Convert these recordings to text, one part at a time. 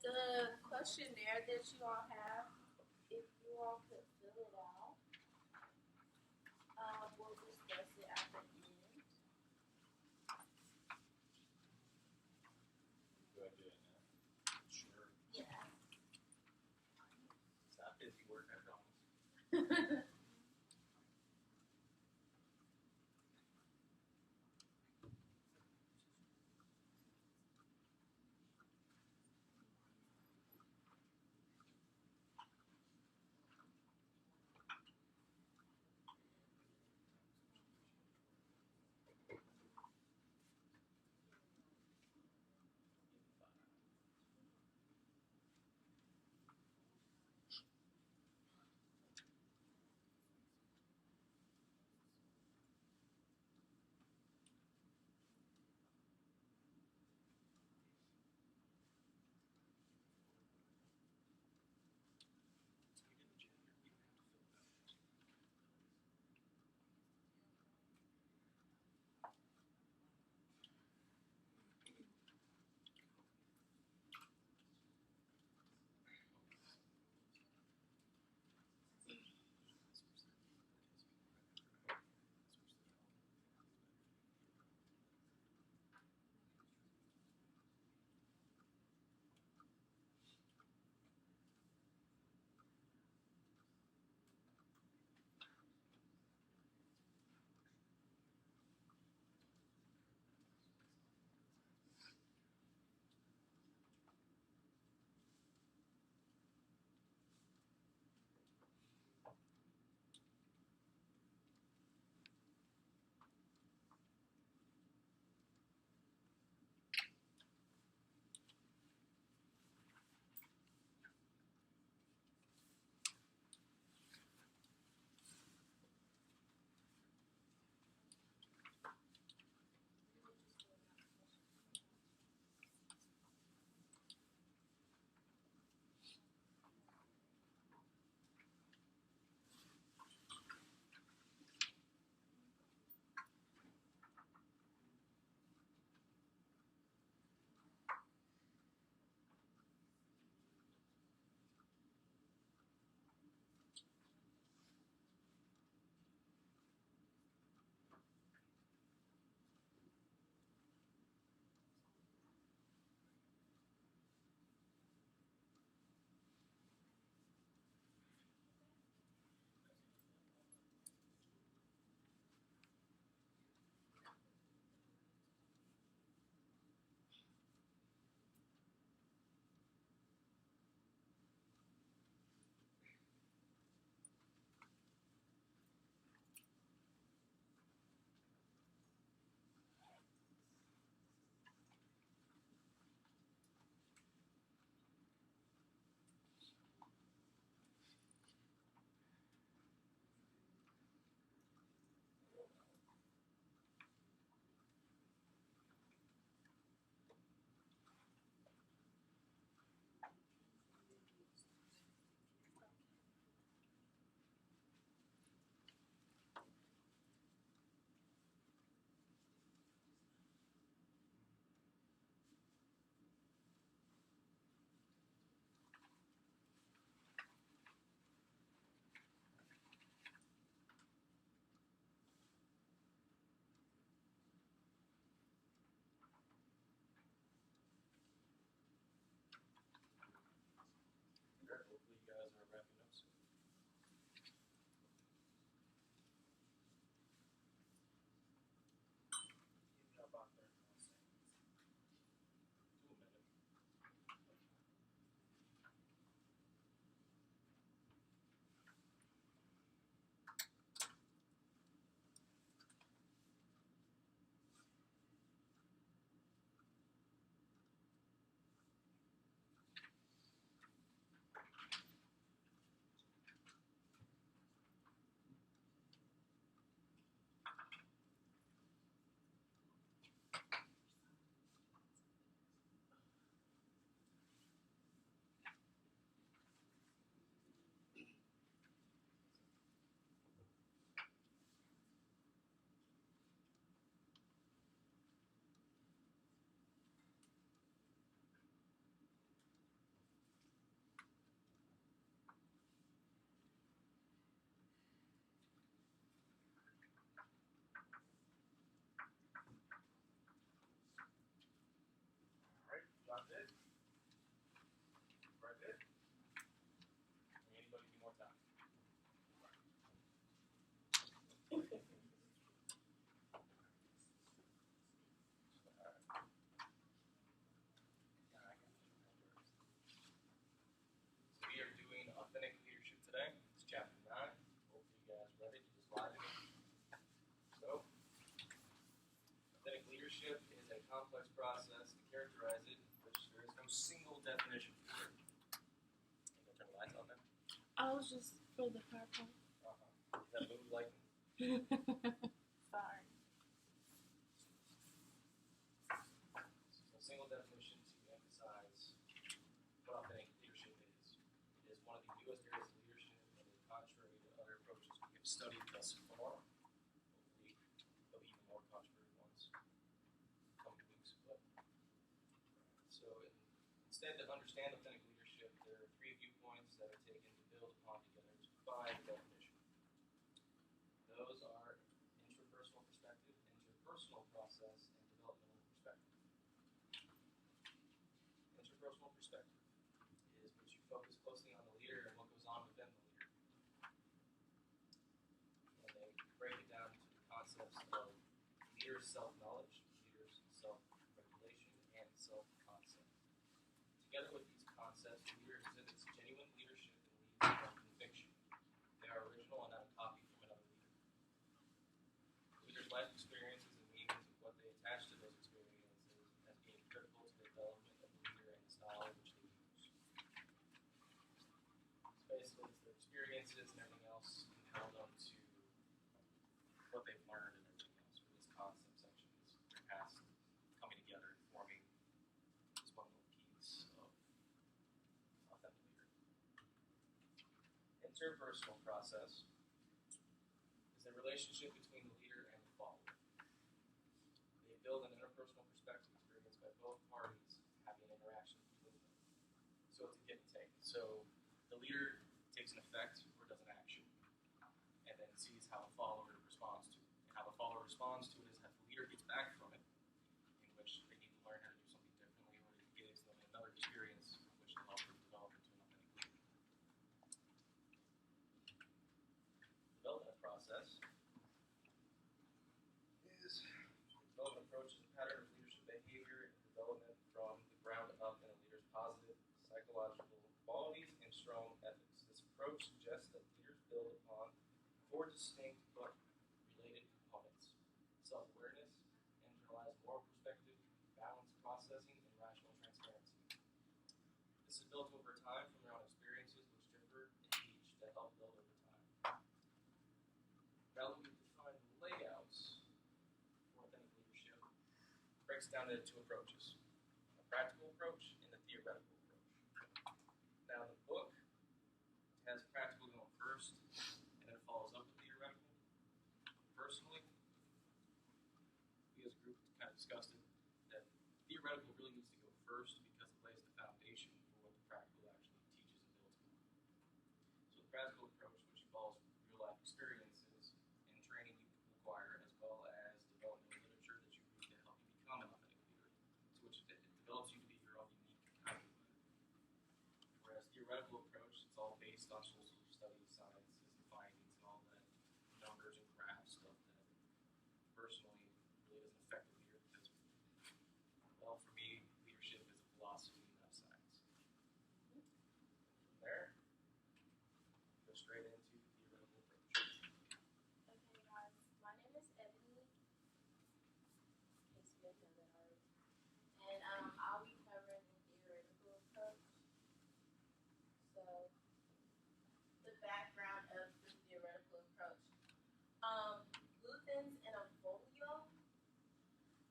The questionnaire that you all have, if you all could fill it out, we'll discuss it at the end. Do I do it now? Sure. Yeah. Stop busy working at home. single definition for it. You gonna turn the lights on now? I was just for the PowerPoint. Is that move like? Sorry. So single definition to emphasize what authentic leadership is. It is one of the newest areas of leadership and is contrary to other approaches we have studied thus far. Hopefully there'll be even more contrary ones coming weeks. So instead to understand authentic leadership, there are three viewpoints that are taken to build upon together to provide a definition. Those are interpersonal perspective, interpersonal process, and developmental perspective. Interpersonal perspective is which you focus closely on the leader and what goes on within the leader. And they break it down to the concepts of leader's self-knowledge, leader's self-regulation, and self-concept. Together with these concepts, the leader exhibits genuine leadership and leads from conviction. They are original and not a copy from another leader. Leaders' life experiences and meanings of what they attach to those experiences as being critical to the development of the leader and the style in which they use. So basically, it's their experiences and everything else compelled them to what they've learned and everything else. For this concept section is their past coming together and forming this one little piece of authentic leader. Interpersonal process is the relationship between the leader and the follower. They build an interpersonal perspective experienced by both parties having an interaction between them. So it's a give and take. So the leader takes an effect or does an action and then sees how the follower responds to it. And how the follower responds to it is how the leader gets back from it, in which they need to learn how to do something differently, or it gives them another experience which will help them develop into an authentic leader. Development process is the development approach is a pattern of leadership behavior and development from the ground up in a leader's positive psychological qualities and strong ethics. This approach suggests that leaders build upon four distinct but related components: self-awareness, internalized moral perspective, balanced processing, and rational transparency. This is built over time from their own experiences, which differ in each that help build over time. Now we define layouts for authentic leadership. Breaks down into two approaches: a practical approach and a theoretical approach. Now the book has practical going first, and then it follows up with theoretical. Personally, we as a group kind of discussed it, that theoretical really needs to go first because it lays the foundation for what the practical actually teaches and builds upon. So the practical approach, which involves real life experiences and training you acquire, as well as developmental literature that you read to help you become an authentic leader, to which it develops you to be your own unique kind of leader. Whereas theoretical approach, it's all based on social studies, sciences, and findings, and all that numbers and graphs stuff that personally really doesn't affect the leader because, well, for me, leadership is a philosophy, not a science. From there, go straight into the theoretical approach. Okay, guys. My name is Ebony. In case you didn't know that already. And I'll be covering the theoretical approach. So, the background of the theoretical approach. Luthens and Avolio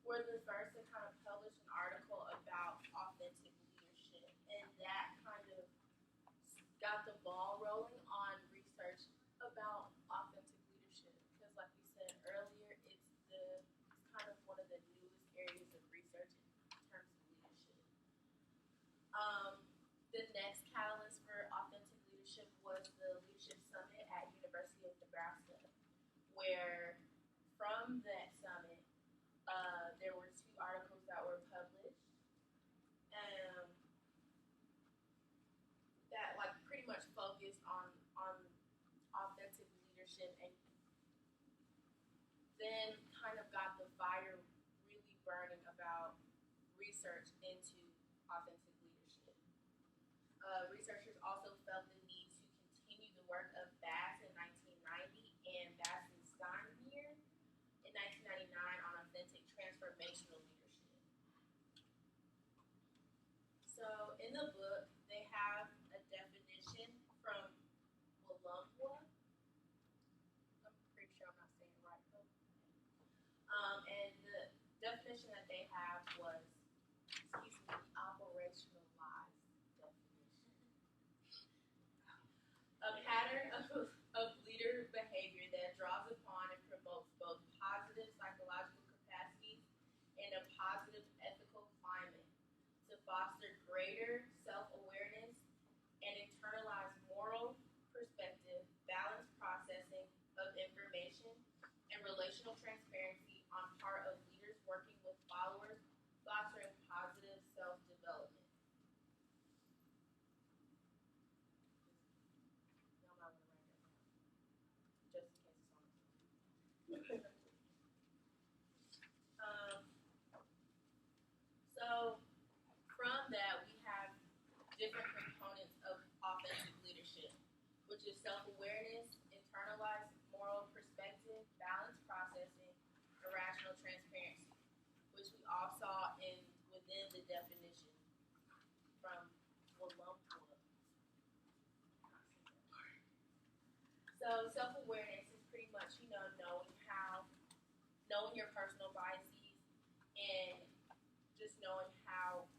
were the first to kind of publish an article about authentic leadership, and that kind of got the ball rolling on research about authentic leadership. Because, like we said earlier, it's kind of one of the newest areas of research in terms of leadership. The next catalyst for authentic leadership was the Leadership Summit at University of Nebraska, where from that summit, there were two articles that were published that like pretty much focused on authentic leadership, and then kind of got the fire really burning about research into authentic leadership. Researchers also felt the need to continue the work of Bass in 1990 and Bass and Steinmeier in 1999 on authentic transformational leadership. So definition that they have was, operationalized definition. A pattern of leader behavior that draws upon and promotes both positive psychological capacities and a positive ethical climate to foster greater self-awareness and internalize moral perspective, balanced processing of information, and relational transparency on part of leaders working with followers, fostering positive self-development. Y'all might want to write that down, just in case it's on the So from that, we have different components of authentic leadership, which is self-awareness, internalized moral perspective, balanced processing, and rational transparency, which we all saw within the definition from Walumpua. So self-awareness is pretty much, knowing your personal biases and just knowing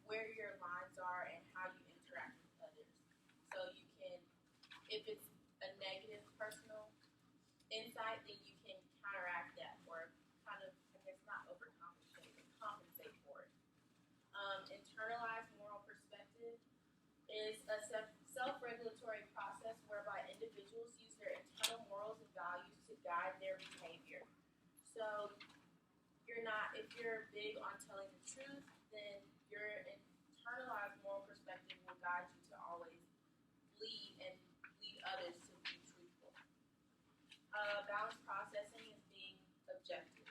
where your lines are and how you interact with others. So you can, if it's a negative personal insight, then you can counteract that or kind of, I guess not overcompensate, but compensate for it. Internalized moral perspective is a self-regulatory process whereby individuals use their internal morals and values to guide their behavior. So if you're big on telling the truth, then your internalized moral perspective will guide you to always lead others to be truthful. Balanced processing is being objective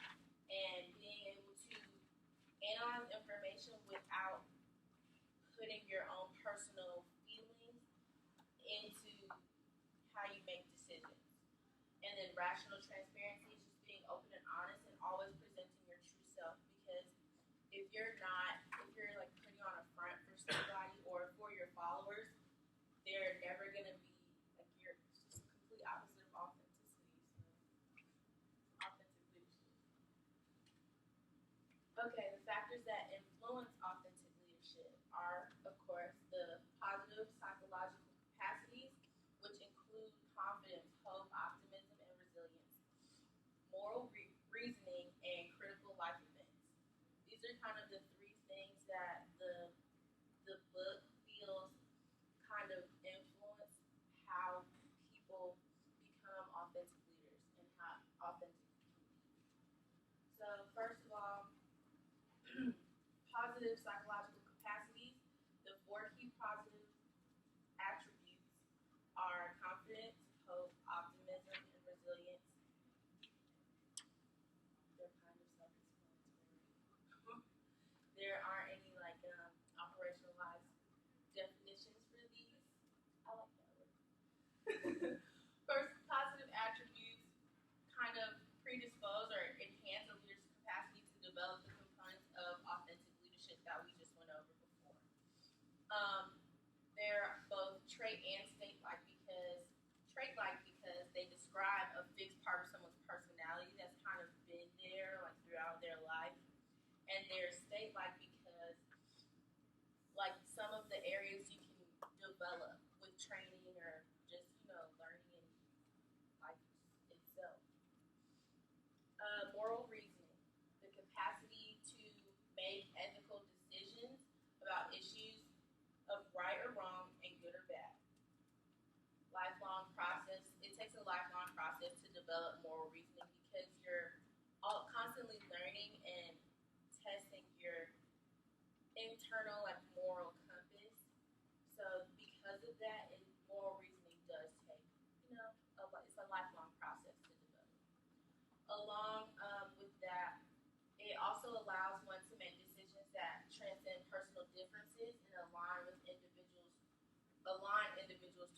and being able to analyze information without putting your own personal feelings into how you make decisions. And then rational transparency is just being open and honest and always presenting your true self, because if you're like putting on a front for somebody or for your followers, they're never gonna be like, you're just complete opposite of authenticity. So authentic leadership. Okay, the factors that influence authentic leadership are, of course, the positive psychological capacities, which include confidence, hope, optimism, and resilience, moral reasoning, and critical life events. These are kind of the three things that the book feels kind of influence how people become authentic leaders and how authentic can be. So first of all, positive psychological capacities. The 4 key positive attributes are confidence, hope, optimism, and resilience. They're kind of self-explanatory. There aren't any operationalized definitions for these. I like that word. First, positive attributes kind of predispose or enhance a leader's capacity to develop the components of authentic leadership that we just went over before. They're both trait and state-like because they describe a fixed part of someone's personality that's kind of been there throughout their life. And they're state-like because some of the areas you can develop with training or just, learning in life itself. Moral reasoning, the capacity to make ethical decisions about issues of right or wrong and good or bad. Lifelong process, it takes a lifelong process to develop moral reasoning because you're constantly learning and testing your internal moral compass. So because of that, moral reasoning does take, it's a lifelong process to develop. Along with that, it also allows one to make decisions that transcend personal differences and align individuals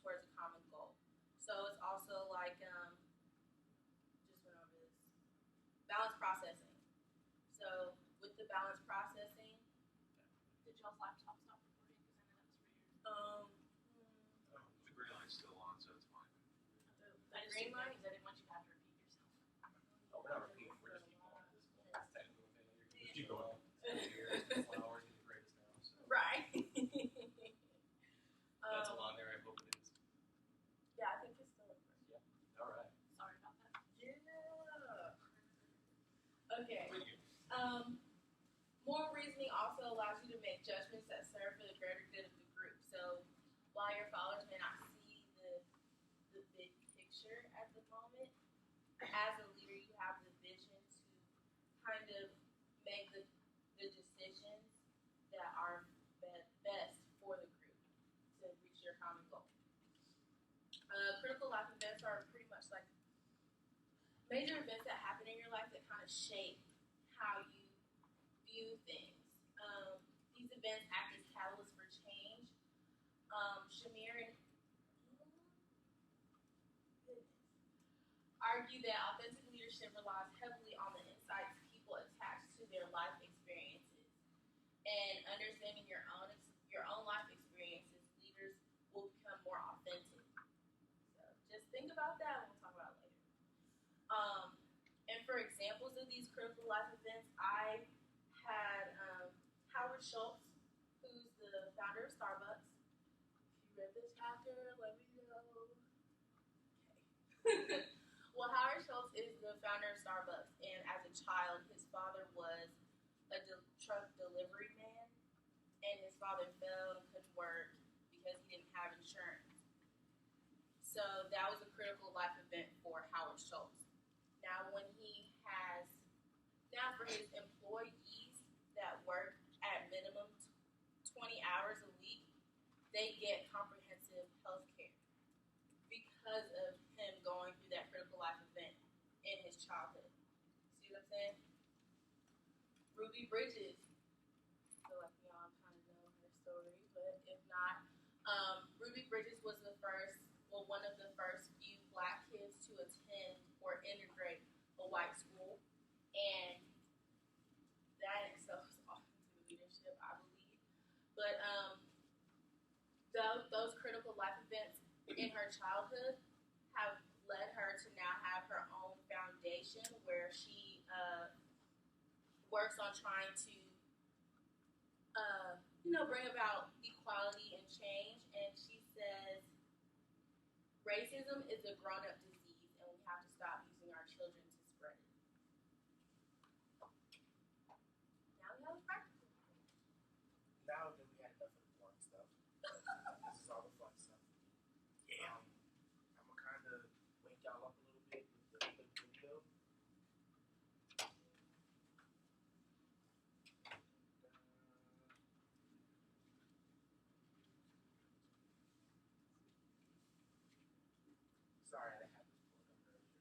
towards a common goal. So it's also just went over this, balanced processing. So with the balanced processing, did y'all's laptop stop recording? Because I know that was for yours. The green light's still on, so it's fine. I just green didn't know light? because I didn't want you to have to repeat yourself. Oh, we're not repeating. We're just keep going. This is technical failure. Keep going. as a leader, you have the vision to kind of make the decisions that are best for the group to reach your common goal. Critical life events are pretty much like major events that happen in your life that kind of shape how you view things. These events act as catalysts for change. Shamir and argue that authentic leadership relies heavily on the insights people attach to their life experiences. And understanding your own life experiences, leaders will become more authentic. So just think about that. We'll talk about it later. And for examples of these critical life events, I had Howard Schultz, who's the founder of Starbucks. If you read this chapter, let me know. Okay. Well, Howard Schultz is the founder of Starbucks, and as a child, his father was a truck delivery man, and his father fell and couldn't work because he didn't have insurance. So that was a critical life event for Howard Schultz. Now, for his employees that work at minimum 20 hours a week, they get comprehensive health care because of him going through that critical life event in his childhood. See what I'm saying? Ruby Bridges. I feel like y'all kind of know her story, but if not, Ruby Bridges was one of the first few Black kids to attend or integrate a white school, and that in itself is awesome to leadership, I believe. But those critical life events in her childhood have led her to now have her own foundation where she works on trying to bring about equality and change. And she says racism is a grown-up disease, and we have to stop using our children to spread it. Now we have a practical. Now that we had enough of the boring stuff, this is all the fun stuff. Yeah. I'm gonna kind of wake y'all up a little bit with the video. Sorry, I didn't have this pulled up earlier.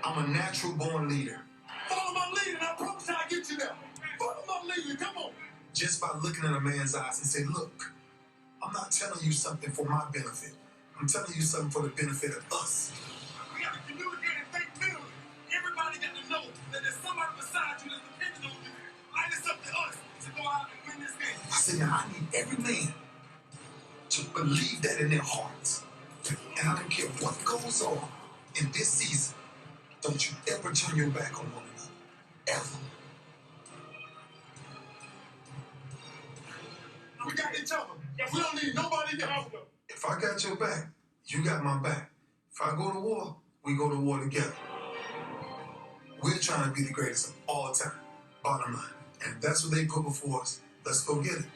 I'm a natural born leader. Follow my leader, and I promise I'll get you there. Follow my leader, come on. Just by looking in a man's eyes and say, look, I'm not telling you something for my benefit. I'm telling you something for the benefit of us. We got to communicate and think clearly. Everybody got to know that there's somebody beside you that's depending on you. Like it's up to us to go out and win this game. I said, now I need every man to believe that in their hearts. And I don't care what goes on in this season. Don't you ever turn your back on one another. Ever. We got each other. We don't need nobody else. If I got your back, you got my back. If I go to war, we go to war together. We're trying to be the greatest of all time. Bottom line. And that's what they put before us. Let's go get it.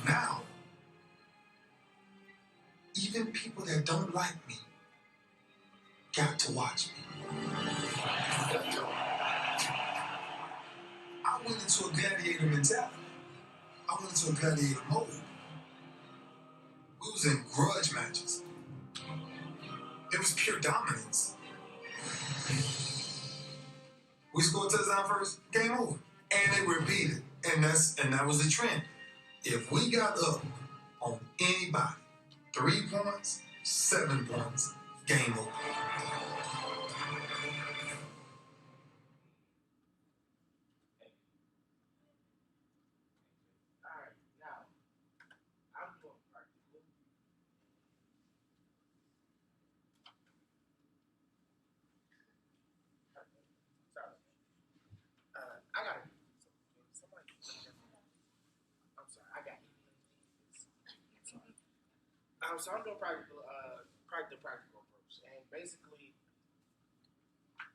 Now, even people that don't like me got to watch me. I went into a gladiator mentality. I went into a gladiator mode. We was in grudge matches. It was pure dominance. We scored a touchdown first, game over. And they repeated. And that was the trend. If we got up on anybody, 3 points, 7 points, game over. Alright, now, I'm doing practical. Sorry. I got it. Somebody. I'm sorry, I got it. So I'm doing practical approach, and basically,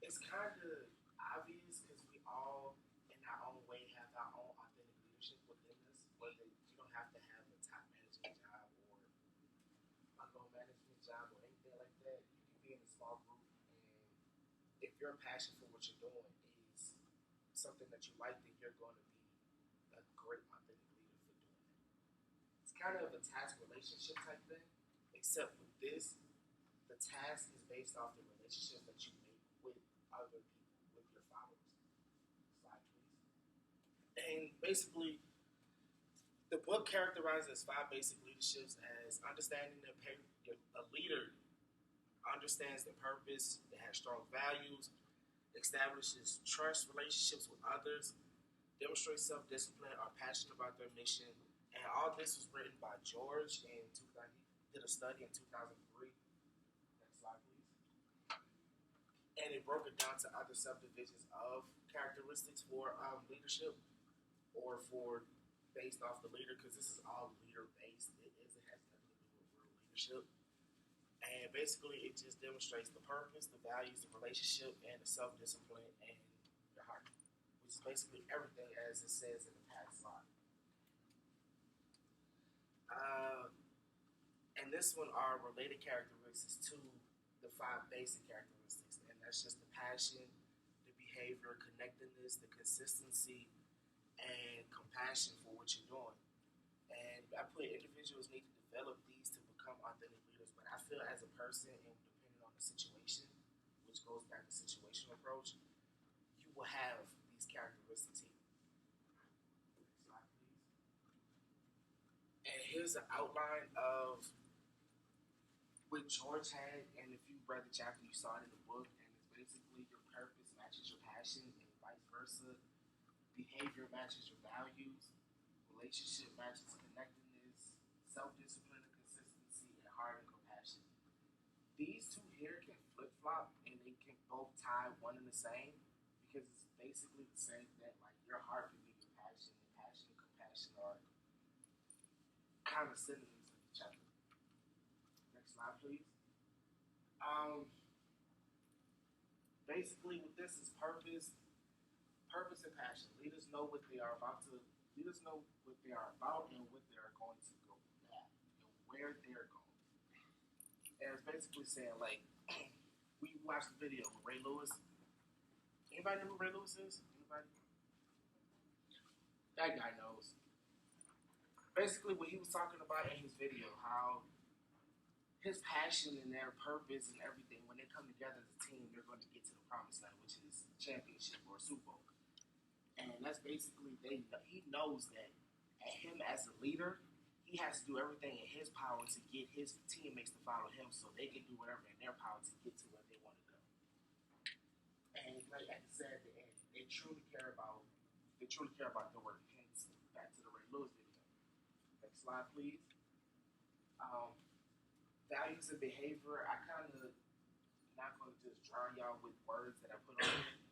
it's kind of obvious because we all, in our own way, have our own authentic leadership within us. Whether you don't have to have a top management job or a low management job or anything like that. You can be in a small group, and if your passion for what you're doing is something that you like, then you're going to be a great authentic leader for doing it. It's kind of a task relationship type thing, except with this, the task is based off the relationship that you make with other people, with your followers. Slide, please. And basically, the book characterizes 5 basic leaderships as understanding a leader understands their purpose, they have strong values, establishes trust relationships with others, demonstrates self-discipline, are passionate about their mission. And all this was written by George in 2000. He did a study in 2003. Next slide, please. And it broke it down to other subdivisions of characteristics for leadership or for based off the leader, because this is all leader-based. It has nothing to do with real leadership. And basically, it just demonstrates the purpose, the values, the relationship, and the self-discipline and your heart, which is basically everything as it says in the past slide. And this one are related characteristics to the 5 basic characteristics, and that's just the passion, the behavior, connectedness, the consistency, and compassion for what you're doing. And I put individuals need to develop these to become authentic leaders, but I feel as a person, and depending on the situation, which goes back to situational approach, you will have these characteristics here. Next slide, please. And here's an outline of what George had, and if you read the chapter, you saw it in the book, and it's basically your purpose matches your passion, and vice versa. Behavior matches your values. Relationship matches connectedness. Self-discipline and consistency, and heart and compassion. These 2 here can flip-flop, and they can both tie one and the same, because it's basically the same thing. Like, your heart can be your passion, and passion and compassion are kind of synonyms of each other. Next slide, please. Basically, with this is purpose and passion. Leaders know what they are about and what they're going to go at, and where they're going. And it's basically saying, like, we watched the video with Ray Lewis. Anybody know who Ray Lewis is? Anybody? That guy knows. Basically, what he was talking about in his video, how his passion and their purpose and everything, when they come together as a team, they're going to get to the promised land, which is championship or Super Bowl. And that's basically, he knows that him as a leader, he has to do everything in his power to get his teammates to follow him, so they can do whatever in their power to get to where they want to go. And like I said at the end, they truly care about their work. Hence, back to the Ray Lewis video. Next slide, please. Values and behavior. I kind of not going to just drown y'all with words that I put on here.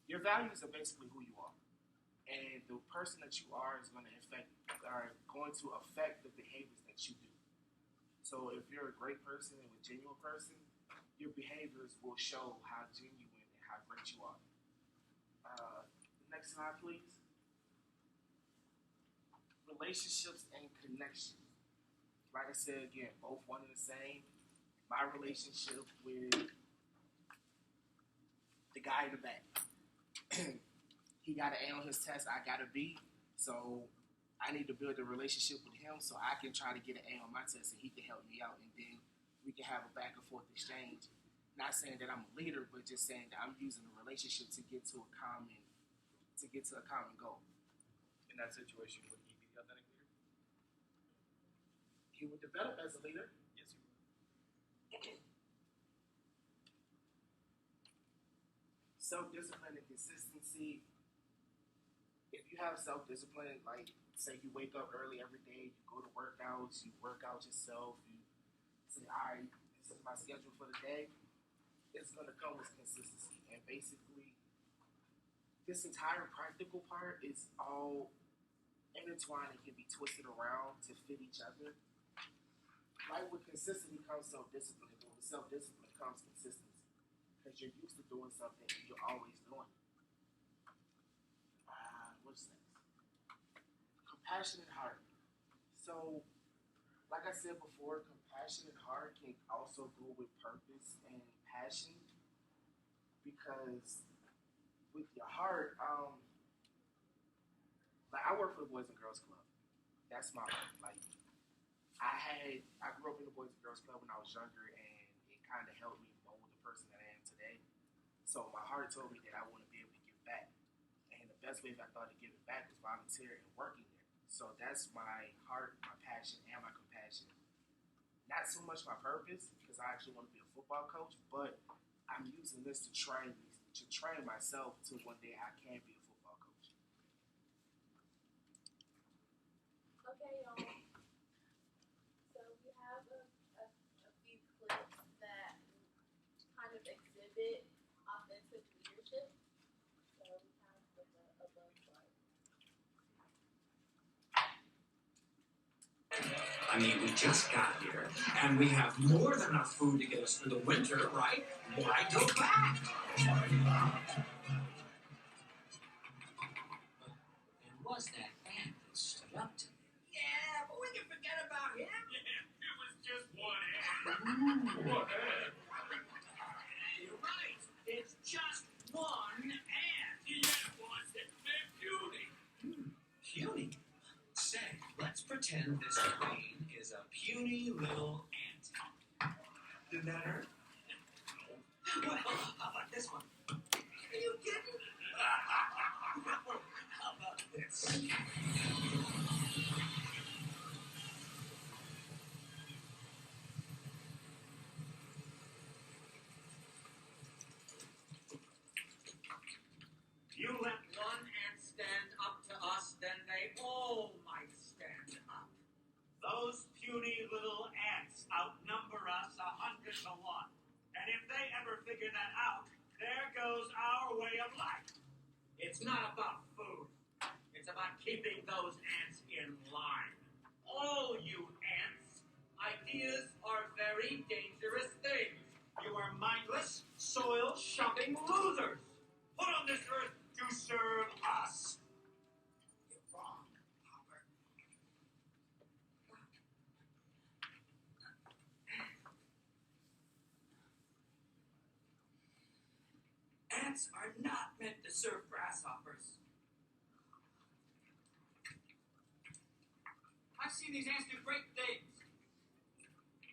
Your values are basically who you are, and the person that you are going to affect the behaviors that you do. So if you're a great person and a genuine person, your behaviors will show how genuine and how great you are. Next slide, please. Relationships and connections. Like I said again, both one and the same. My relationship with the guy in the back. He got an A on his test, I got a B. So I need to build a relationship with him so I can try to get an A on my test and he can help me out, and then we can have a back and forth exchange. Not saying that I'm a leader, but just saying that I'm using the relationship to get to a common goal. In that situation, would he be the authentic leader? He would develop as a leader. Yes, he would. Self-discipline and consistency. If you have self-discipline, like say you wake up early every day, you go to workouts, you work out yourself, you say, all right, this is my schedule for the day, it's going to come with consistency. And basically, this entire practical part is all intertwined and can be twisted around to fit each other. like with consistency comes self-discipline, but with self-discipline comes consistency. Because you're used to doing something and you're always doing it. What's next? Compassionate heart. So, like I said before, compassionate heart can also go with purpose and passion because with your heart, like I work for the Boys and Girls Club. That's my heart. Like I grew up in the Boys and Girls Club when I was younger, and it kind of helped me mold the person that I am today. So my heart told me that I want to be able to give back, and the best way I thought to give it back was volunteering and working there. So that's my heart, my passion, and my compassion. Not so much my purpose because I actually want to be a football coach, but I'm using this to train myself to one day I can be a football coach. Okay, y'all. So we have a few clips that kind of exhibit authentic leadership. So we have a bunch like. I mean, we just got here, and we have more than enough food to get us through the winter, right? Why go back? There was that man that stood up to me. Yeah, but we can forget about him. Yeah, it was just one ad. What ad? You're right. It's just one ant. The ad was that they're puny. Puny. Say, let's pretend this train is a puny little ant. Did that hurt? Well, how about this one? Are you kidding? How about this? You let one ant stand up to us, then they all might stand up. Those puny little ants outnumber us 100 to 1. And if they ever figure that out, there goes our way of life. It's not about food. It's about keeping those ants in line. All you ants, ideas are very dangerous things. You are mindless, soil-shopping losers. Put on this earth to serve us. You're wrong, Hopper. Ants are not meant to serve grasshoppers. I've seen these ants do great things.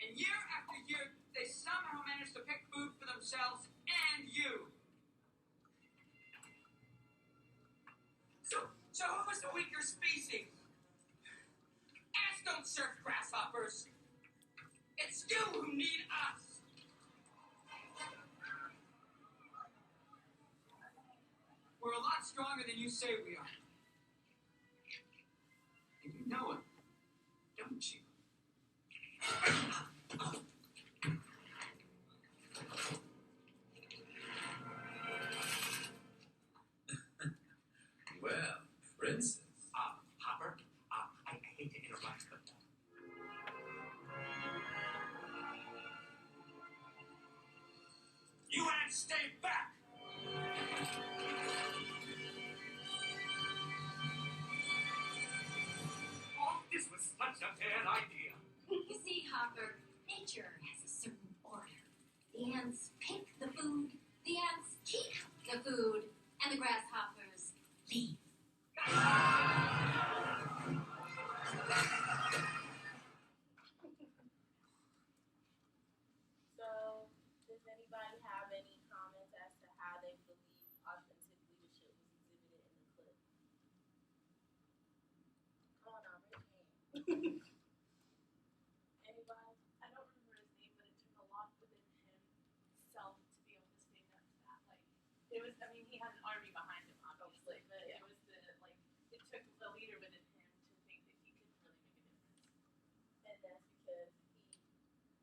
And year after year, they somehow manage to pick food for themselves and you. So who is the weaker species? Ants don't serve grasshoppers. It's you who need us. We're a lot stronger than you say we are. And you know it, don't you? Well, Princess. Hopper, I hate to interrupt, but You ants stay back! Oh, this was such a bad idea. You see, Hopper, nature has a certain order. The ants pick the food, the ants keep the food, and the grasshoppers leave. So, does anybody have any comments as to how they believe authentic leadership was exhibited in the clip? Come on now, raise your hand. Anybody? I don't remember his name, but it took a lot within himself to be able to stand up to that. Like, it was, I mean, he had an army behind him, obviously, but it was it took the leader within him to think that he could really make a difference. And that's because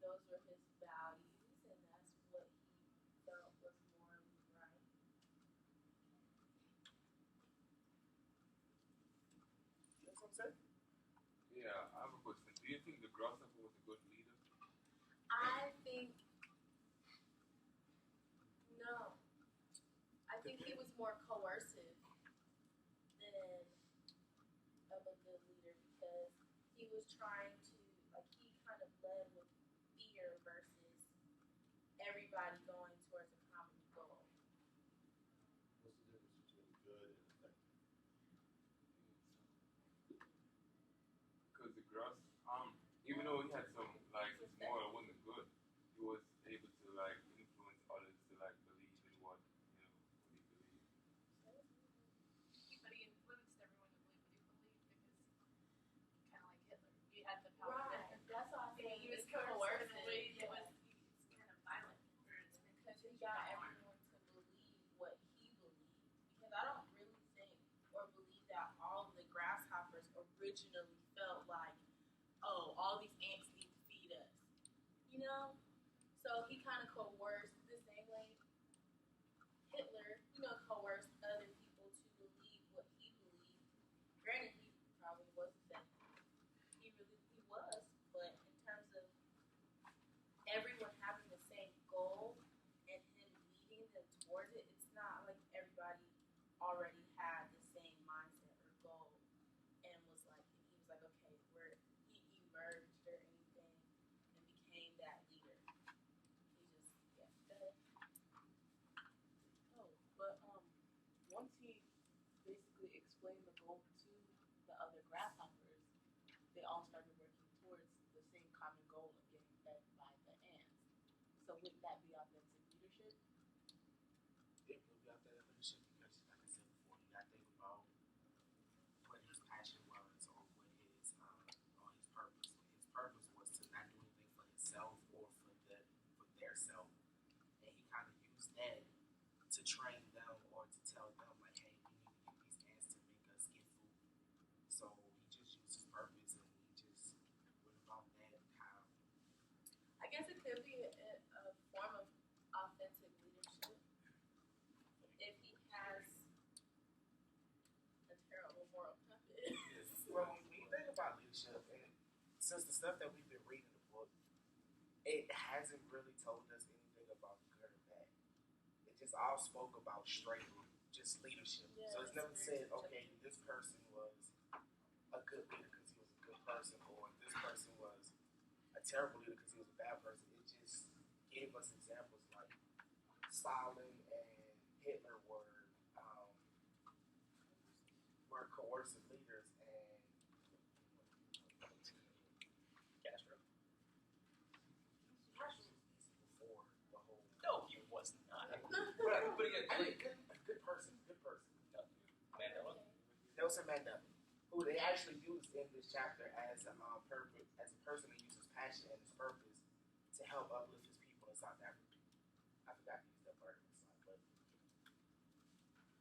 those were his values, and that's what he felt was morally right. You know what I'm saying? Yeah, I have a question. Do you think the grasshopper was a good leader? think no. I think he was more coercive than of a good leader because he was trying to like he kind of led with fear versus everybody going towards a common goal. What's the difference between good and effective? Because the grass, even though he had some like his moral wasn't good, he was able to like influence others to like believe in what he believed. But he influenced everyone to believe what he believed because kind of like Hitler, he had the power. Right. That's why I said He was coercive. coercive in a way. It was it's kind of violent. Or it's Because he got everyone to believe what he believed. Because I don't really think or believe that all of the grasshoppers originally felt like, oh, all these ants need to feed us. You know? So he kind of coerced the same way Hitler, coerced other people to believe what he believed. Granted, he probably wasn't that. He was, but in terms of everyone having the same goal and him leading them towards it, it's not like everybody already had the same mindset or goal and was like, and he was like, okay, he emerged or anything and became that leader. He just, yeah, go ahead. Oh, but once he basically explained the goal to the other grasshoppers, they all started working towards the same common goal of getting fed by the ants. So wouldn't that be authentic leadership? It will be out there leadership because, like I said before, you got to think about what his passion was or what his purpose. His purpose was to not do anything for himself or for their self, and he kind of used that to train them or to tell them like, hey, we need to get these ants to make us get food. So he just used his purpose and he just went about that how. I guess it could be a form of authentic leadership if he has a terrible moral compass. Well, when you think about leadership, and since the stuff that we've been reading in the book, it hasn't really told us anything about good or bad. It just all spoke about straight, just leadership. Yeah, So it's never it's said, very okay, this person was a good leader because he was a good person, or this person was a terrible leader because he was a bad person. It just gave us examples like Stalin and Hitler were coercive leaders, and Castro. Castro was easy before the whole. No, he was not. Right. But again, I mean, good person. Mandela. Nelson Mandela, who they actually used in this chapter as a person who uses passion and his purpose to help uplift his people in South Africa. I forgot to use that word in the slide, but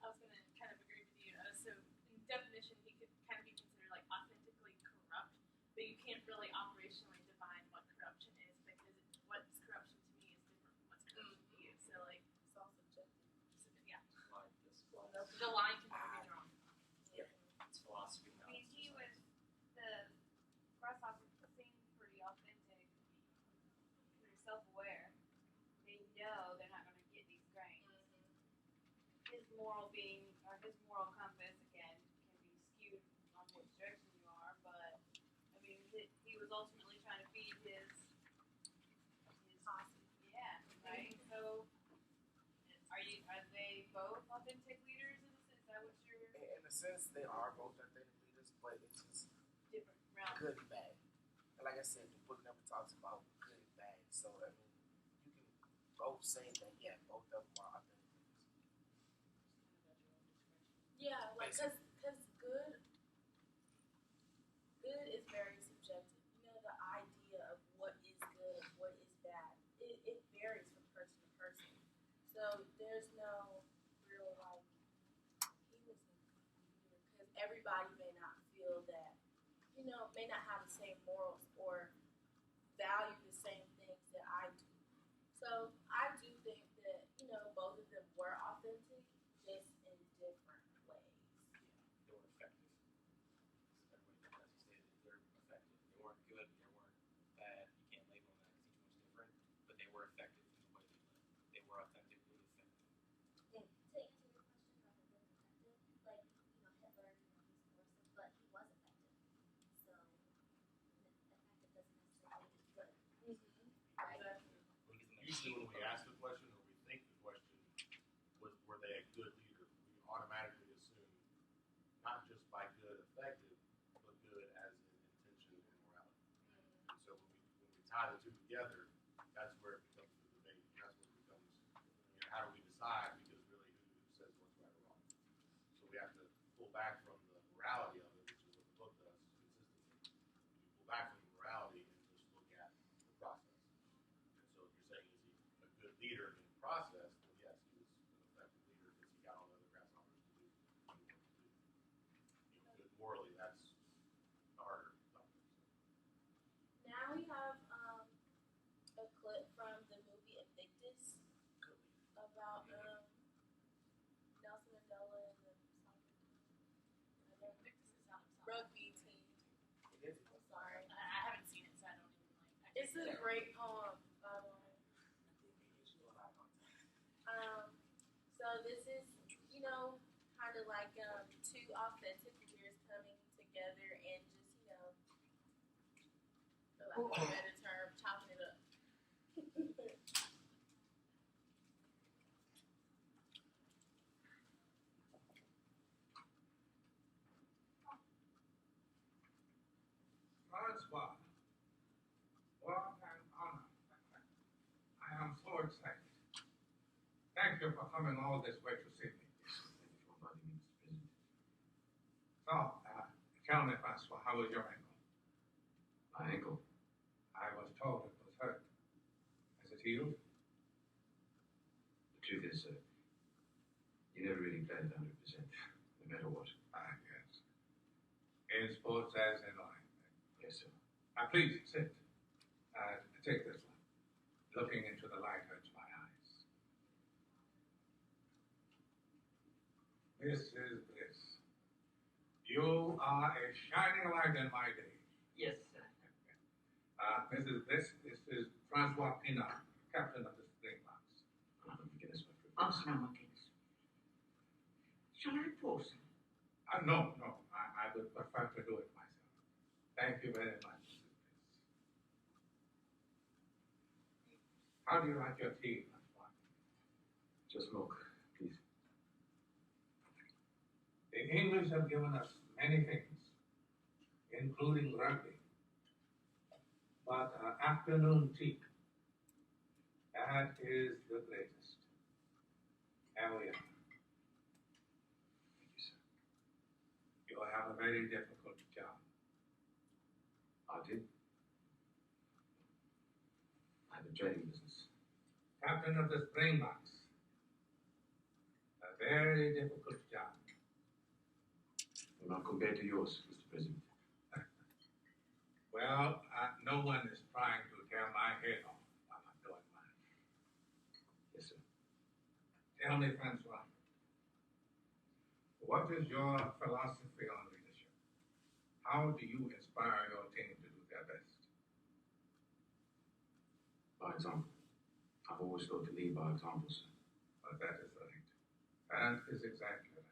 I was gonna kind of agree with you. So in definition, he could kind of be considered like authentically corrupt, but you can't really operationally define what corruption is because what's corruption to me is different from what's corruption to you. So like It's all subjective. yeah, Like this the line can be drawn. It's philosophy. I mean, he was the grasshopper seemed pretty authentic. They're self-aware. They know they're not going to get these grains. His moral compass again can be skewed on which direction you are, but I mean, he was ultimately trying to feed his Posse. yeah, right. So, are they both authentic leaders in a sense? Is that what you're in a sense, they are both authentic leaders, but it's just different realms? good and bad. And like I said, the book never talks about good and bad. So I mean, you can both say that yeah, both of them are authentic leaders. Yeah, like because good is very subjective. The idea of what is good, what is bad, it varies from person to person. So there's no real like he was a good leader because everybody may not feel that, may not have the same morals or value the same things that I do. So I do think that both of them were authentic, just in different ways. They were effective. Everybody, as you stated, they're effective. They weren't good. They weren't bad. You can't label them that because each one's different. But they usually when we ask the question or we think the question, were they a good leader, we automatically assume not just by good effective, but good as in intention and morality. And so when we tie the two together, that's where it becomes the debate. That's where it becomes, how do we decide? Because really, who says what's right or wrong? So we have to pull back from the morality of it, which is what the book does consistently. We pull back from the morality and just look at the process. And so if you're saying, is he a good leader in the process? Well, yes, he was an effective leader because he got all the other grasshoppers to do what he wanted to do. Good morally, that's the harder topic. Now we have a clip from the movie Invictus about Nelson Mandela and the Invictus is not rugby team. It is. I'm sorry. I haven't seen it, so I don't even like. It's a great poem, by the way. So this is, kind of like two authentic leaders coming together and just, for lack of a better term, chopping it up. Francois, what an honor. I am so excited. Thank you for coming all this way to see me. So, tell me, Francois, how was your ankle? My ankle? I was told it was hurt. Has it healed? The truth is, you never really played it 100%, no matter what. Yes. In sports as in life. Yes, sir. Please, sit. Take this one. Looking into the light hurts my eyes. This is bliss. You are a shining light in my day. Yes, sir. This is Francois Pinard, captain of the Springboks. Oh, my goodness, my friend. Oh, no, my goodness. Shall I pause? No, I would prefer to do it myself. Thank you very much, Mrs. Bliss. How do you like your tea, Francois? Just milk, please. The English have given us many things, including rugby. But afternoon tea, that is the greatest. Here we are. Thank you, sir. You have a very difficult job. I did. I have a trading business. Captain of the Springboks. A very difficult job. Well, not compared to yours, Mr. President. Well, no one is trying to tear my head off while I'm doing mine. Yes, sir. Tell me, Francois, what is your philosophy on leadership? How do you inspire your team to do their best? By example. I've always thought to lead by example, sir. But that is right. That is exactly right.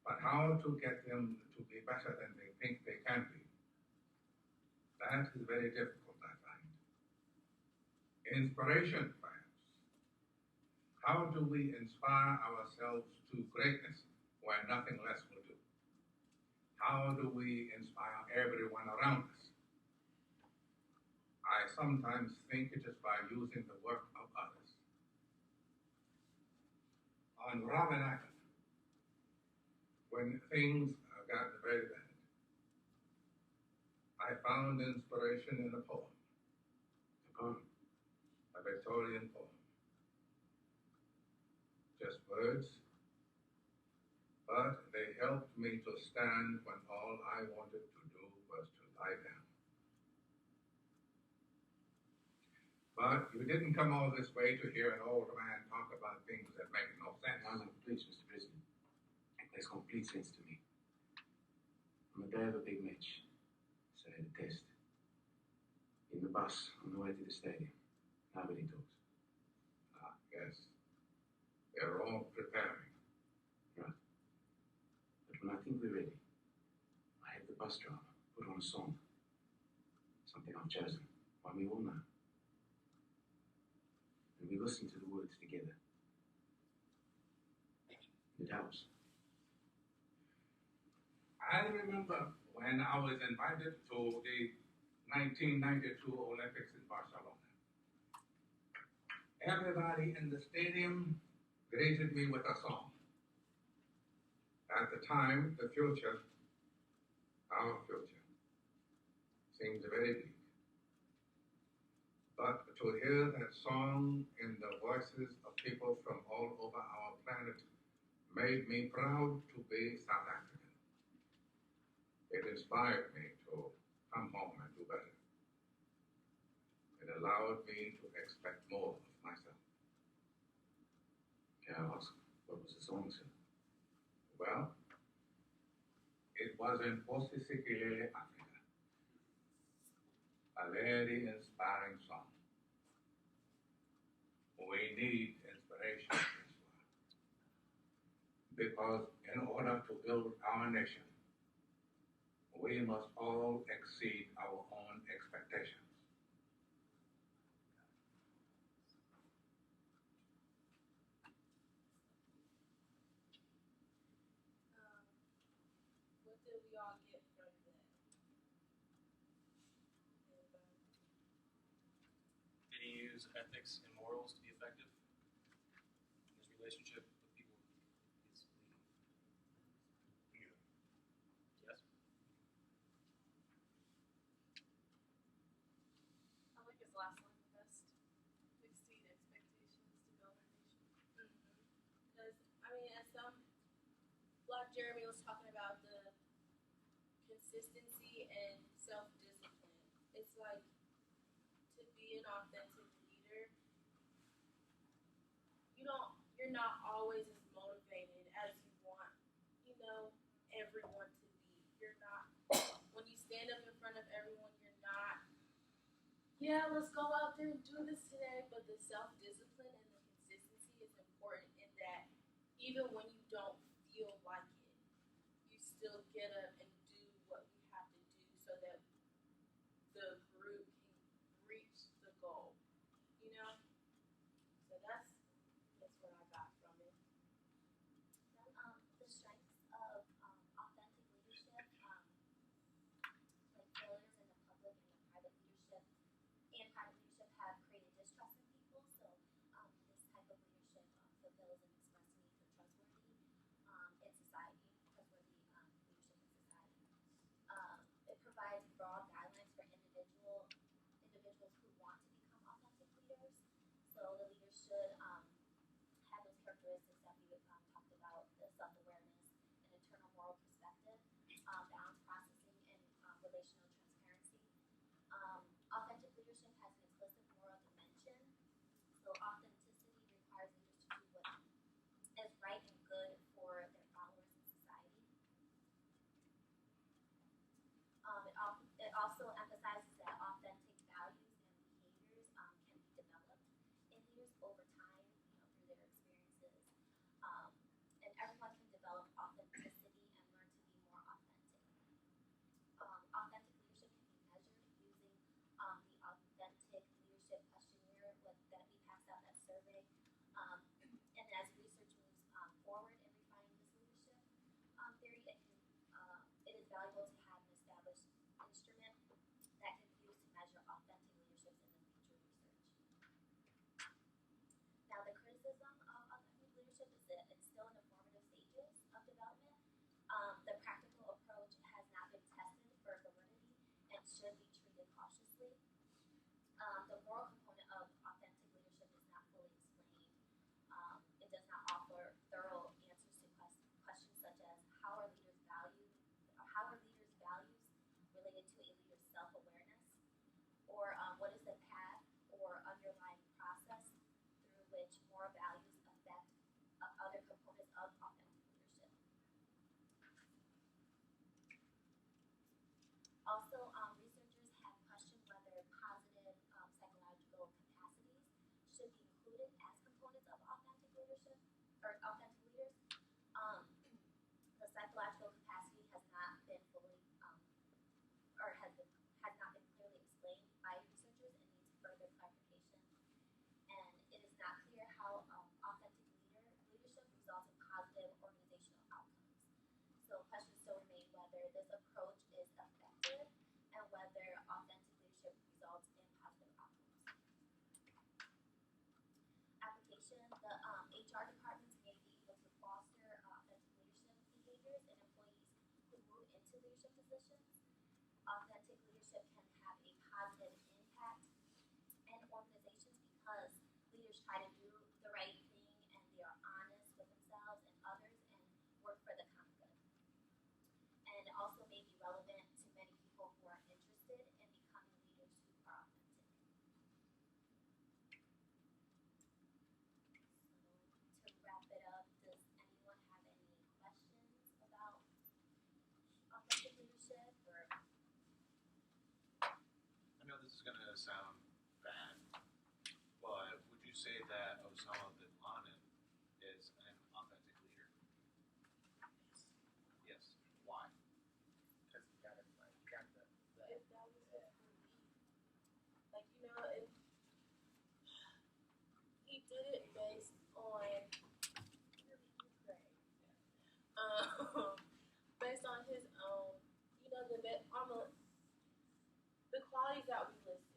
But how to get them to be better than they think they can be? That is very difficult, I find. Inspiration, perhaps. How do we inspire ourselves to greatness where nothing less will do? How do we inspire everyone around us? I sometimes think it is by using the work of others. On Robben Island, when things got very bad, I found inspiration in a poem. A poem? A Victorian poem. Just words, but they helped me to stand when all I wanted to do was to lie down. But you didn't come all this way to hear an old man talk about things that make no sense. No, please, Mr. President. It makes complete sense to me. On the day of a big match, so I had a test. In the bus, on the way to the stadium. Nobody talks. Yes. They're all preparing. Right. But when I think we're ready, I have the bus driver put on a song. Something I've chosen. One we all know. and we listen to the words together. It helps. I remember when I was invited to the 1992 Olympics in Barcelona. Everybody in the stadium greeted me with a song. At the time, the future, our future, seemed very bleak. But to hear that song in the voices of people from all over our planet made me proud to be South African. It inspired me to come home and do better. It allowed me to expect more of myself. Can I ask, what was the song, sir? Well, it was in Posisikilele, Africa. A very inspiring song. We need inspiration in this world. Because in order to build our nation, we must all exceed our own expectations. What did we all get from that? Did he use ethics and morals to be effective in his relationship with people he's leading? Yes? I like his last line the best. Exceed expectations to build a nation. Because, I mean, as Black Jeremy was talking about the consistency and self-discipline. It's like, to be an authentic leader, you're not always as motivated as you want, everyone to be. You're not, when you stand up in front of everyone, you're not, yeah, let's go out there and do this today, but the self-discipline and the consistency is important in that even when you don't feel like it, you still get up and do what we have to do so that the group can reach the goal, So that's what I got from it. The strengths of authentic leadership, like failures in the public and the private leadership, have created distrust in people. So this type of leadership fulfills an express need for trustworthy in society, trustworthy leadership in society. It provides broad guidelines for individuals who want to become authentic leaders. So the leader should have those characteristics that we talked about: the self-awareness, an internal moral perspective, balanced processing, and relational transparency. Authentic leadership has an explicit moral dimension. So authenticity requires leaders to do what is right and good for their followers in society. It also emphasizes that authentic values and behaviors can be developed in leaders over time, through their experiences. And everyone can develop authenticity and learn to be more authentic. Authentic leadership can be measured using the authentic leadership questionnaire that we passed out, that survey. And as research moves forward in refining this leadership theory, it is valuable to have an established instrument that can be used to measure authentic leaderships in the future research. Now, the criticism of authentic leadership is that it's still in the formative stages of development. The practical approach has not been tested for validity and should be treated cautiously. The moral component of authentic leadership is not fully explained. It does not offer thorough answers to questions such as how are leaders' values related to a leader's self-awareness, or what is the path or underlying process through which moral values affect other components of authentic leadership. Also, researchers have questioned whether positive psychological capacities should be included as components of authentic leadership or authentic leaders. The psychological capacity has not been fully has not been clearly explained by researchers and needs further clarification. And it is not So questions still remain whether this approach is effective and whether authentic leadership results in positive outcomes. Application: the HR departments may be able to foster authentic leadership behaviors in employees who move into leadership positions. Authentic leadership can have a positive impact in organizations because leaders try to do the right thing and they are honest with themselves and others and work for the common good. And it also may be relevant to many people who are interested in becoming leaders who are authentic. So to wrap it up, does anyone have any questions about authentic leadership or? I know this is going to sound bad, but would you say that Osama bin Laden is an authentic leader? Yes. Why? Because you got the If that was his belief, like if he did it based on based on his own, the qualities that we listed.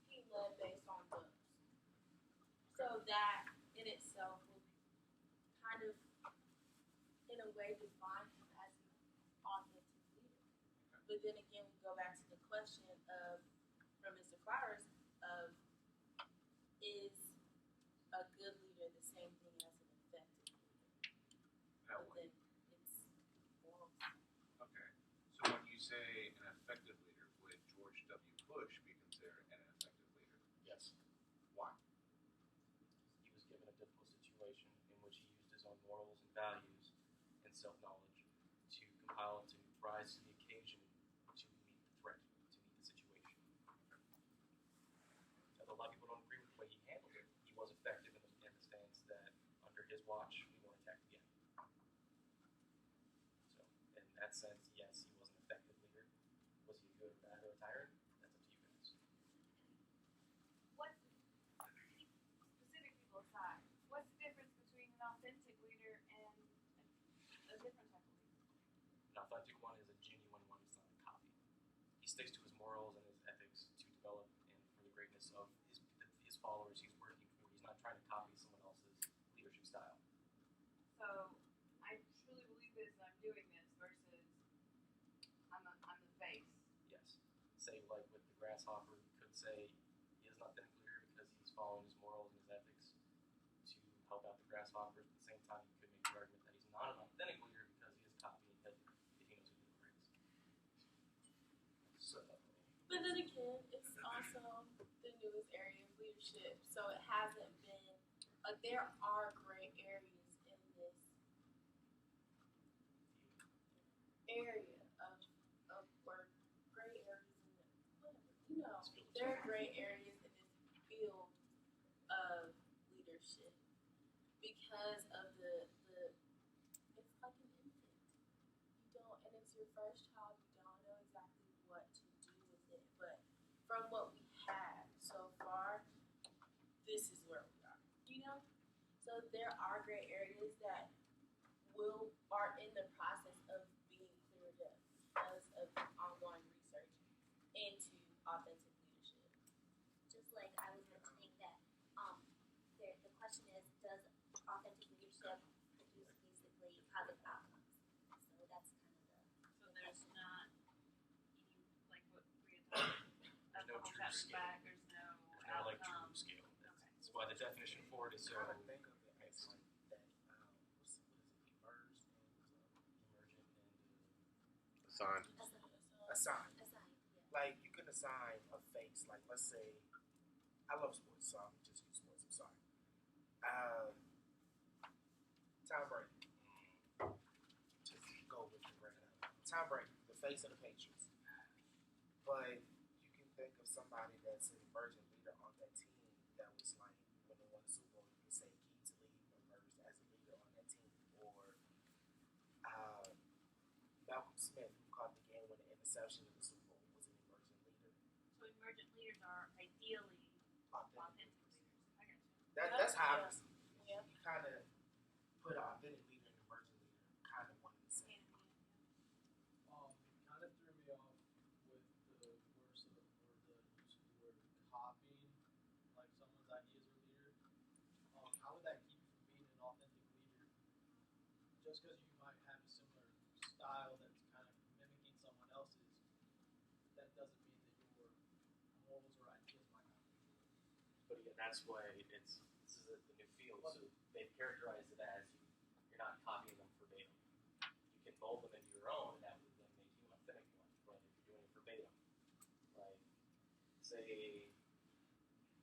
He led based on those. So that in itself would kind of, in a way, define him as an authentic leader. But then again, we go back to the question of, from Mr. Flowers, of is a good leader the same thing as an effective leader? That But way. then it's morals. Okay. So when you say an effective leader, would George W. Bush be considered an effective leader? Yes. Why? He was given a difficult situation in which he used his own morals and values and self-knowledge to compile to rise to the occasion to meet the threat, to meet the situation. Now, a lot of people don't agree with the way he handled it. He was effective in the stance that under his watch we weren't attacked again. So, in that sense, yes, he was an effective leader. Was he a good or bad or a tyrant? That's up to you guys. What's specific people aside? What's the difference between an authentic leader and a different type of leader? An authentic one is a genuine one. It's not a copy. He sticks to his morals and his ethics to develop and for the greatness of his followers he's working for. He's not trying to copy someone else's leadership style. So I truly believe this and I'm doing this versus I'm the face. Yes. Say like with the grasshopper, you could say he is an authentic leader because he's following his morals and his ethics to help out the grasshoppers. At the same time, you could make the argument that he's not an authentic leader because he is copying Hitler if he knows who Hitler is. So But then again, it's also the newest area of leadership, so it hasn't been. There are gray areas in this area of work, gray areas in the whatever. There are gray areas in this field of leadership because of the it's like an infant. You don't, and it's your first child. You don't know exactly what to do with it, but from what we have so far, this is where we are. So there are gray areas that are in the process of being cleared up because of ongoing research into authentic leadership. Just like I was mentioning that the question is, does authentic leadership produce basically positive outcomes? So that's kind of So there's not any, like what we had talked there's no about, true scale. there's no There's no like outcome. true scale. That's why the definition for it is so kind of think of it as mixed. like that. What is it? Emerged Emergent and Assigned. assign. assign. Yeah. Like you can assign a face. Like let's say, I love sports, so I'm just use sports. I'm sorry. Tom Brady. Just go with it right now. Tom Brady, the face of the Patriots. But you can think of somebody that's an emergent leader on that team that was like when they won the Super Bowl. You can say Keith Lee emerged as a leader on that team, or Malcolm Smith, who caught the game when the interception in the Super Bowl, was an emergent leader. So emergent leaders are ideally Authentic. authentic leaders. I got you. That's how I Yeah. see it. Yeah. You kind of put an authentic leader and emergent leader kind of just because you might have a similar style that's kind of mimicking someone else's, that doesn't mean that your morals or ideas might not be. But again, that's why this is the new field. So they've characterized it as you're not copying them verbatim. You can mold them into your own, and that would then make you an authentic one. But if you're doing it verbatim, like say,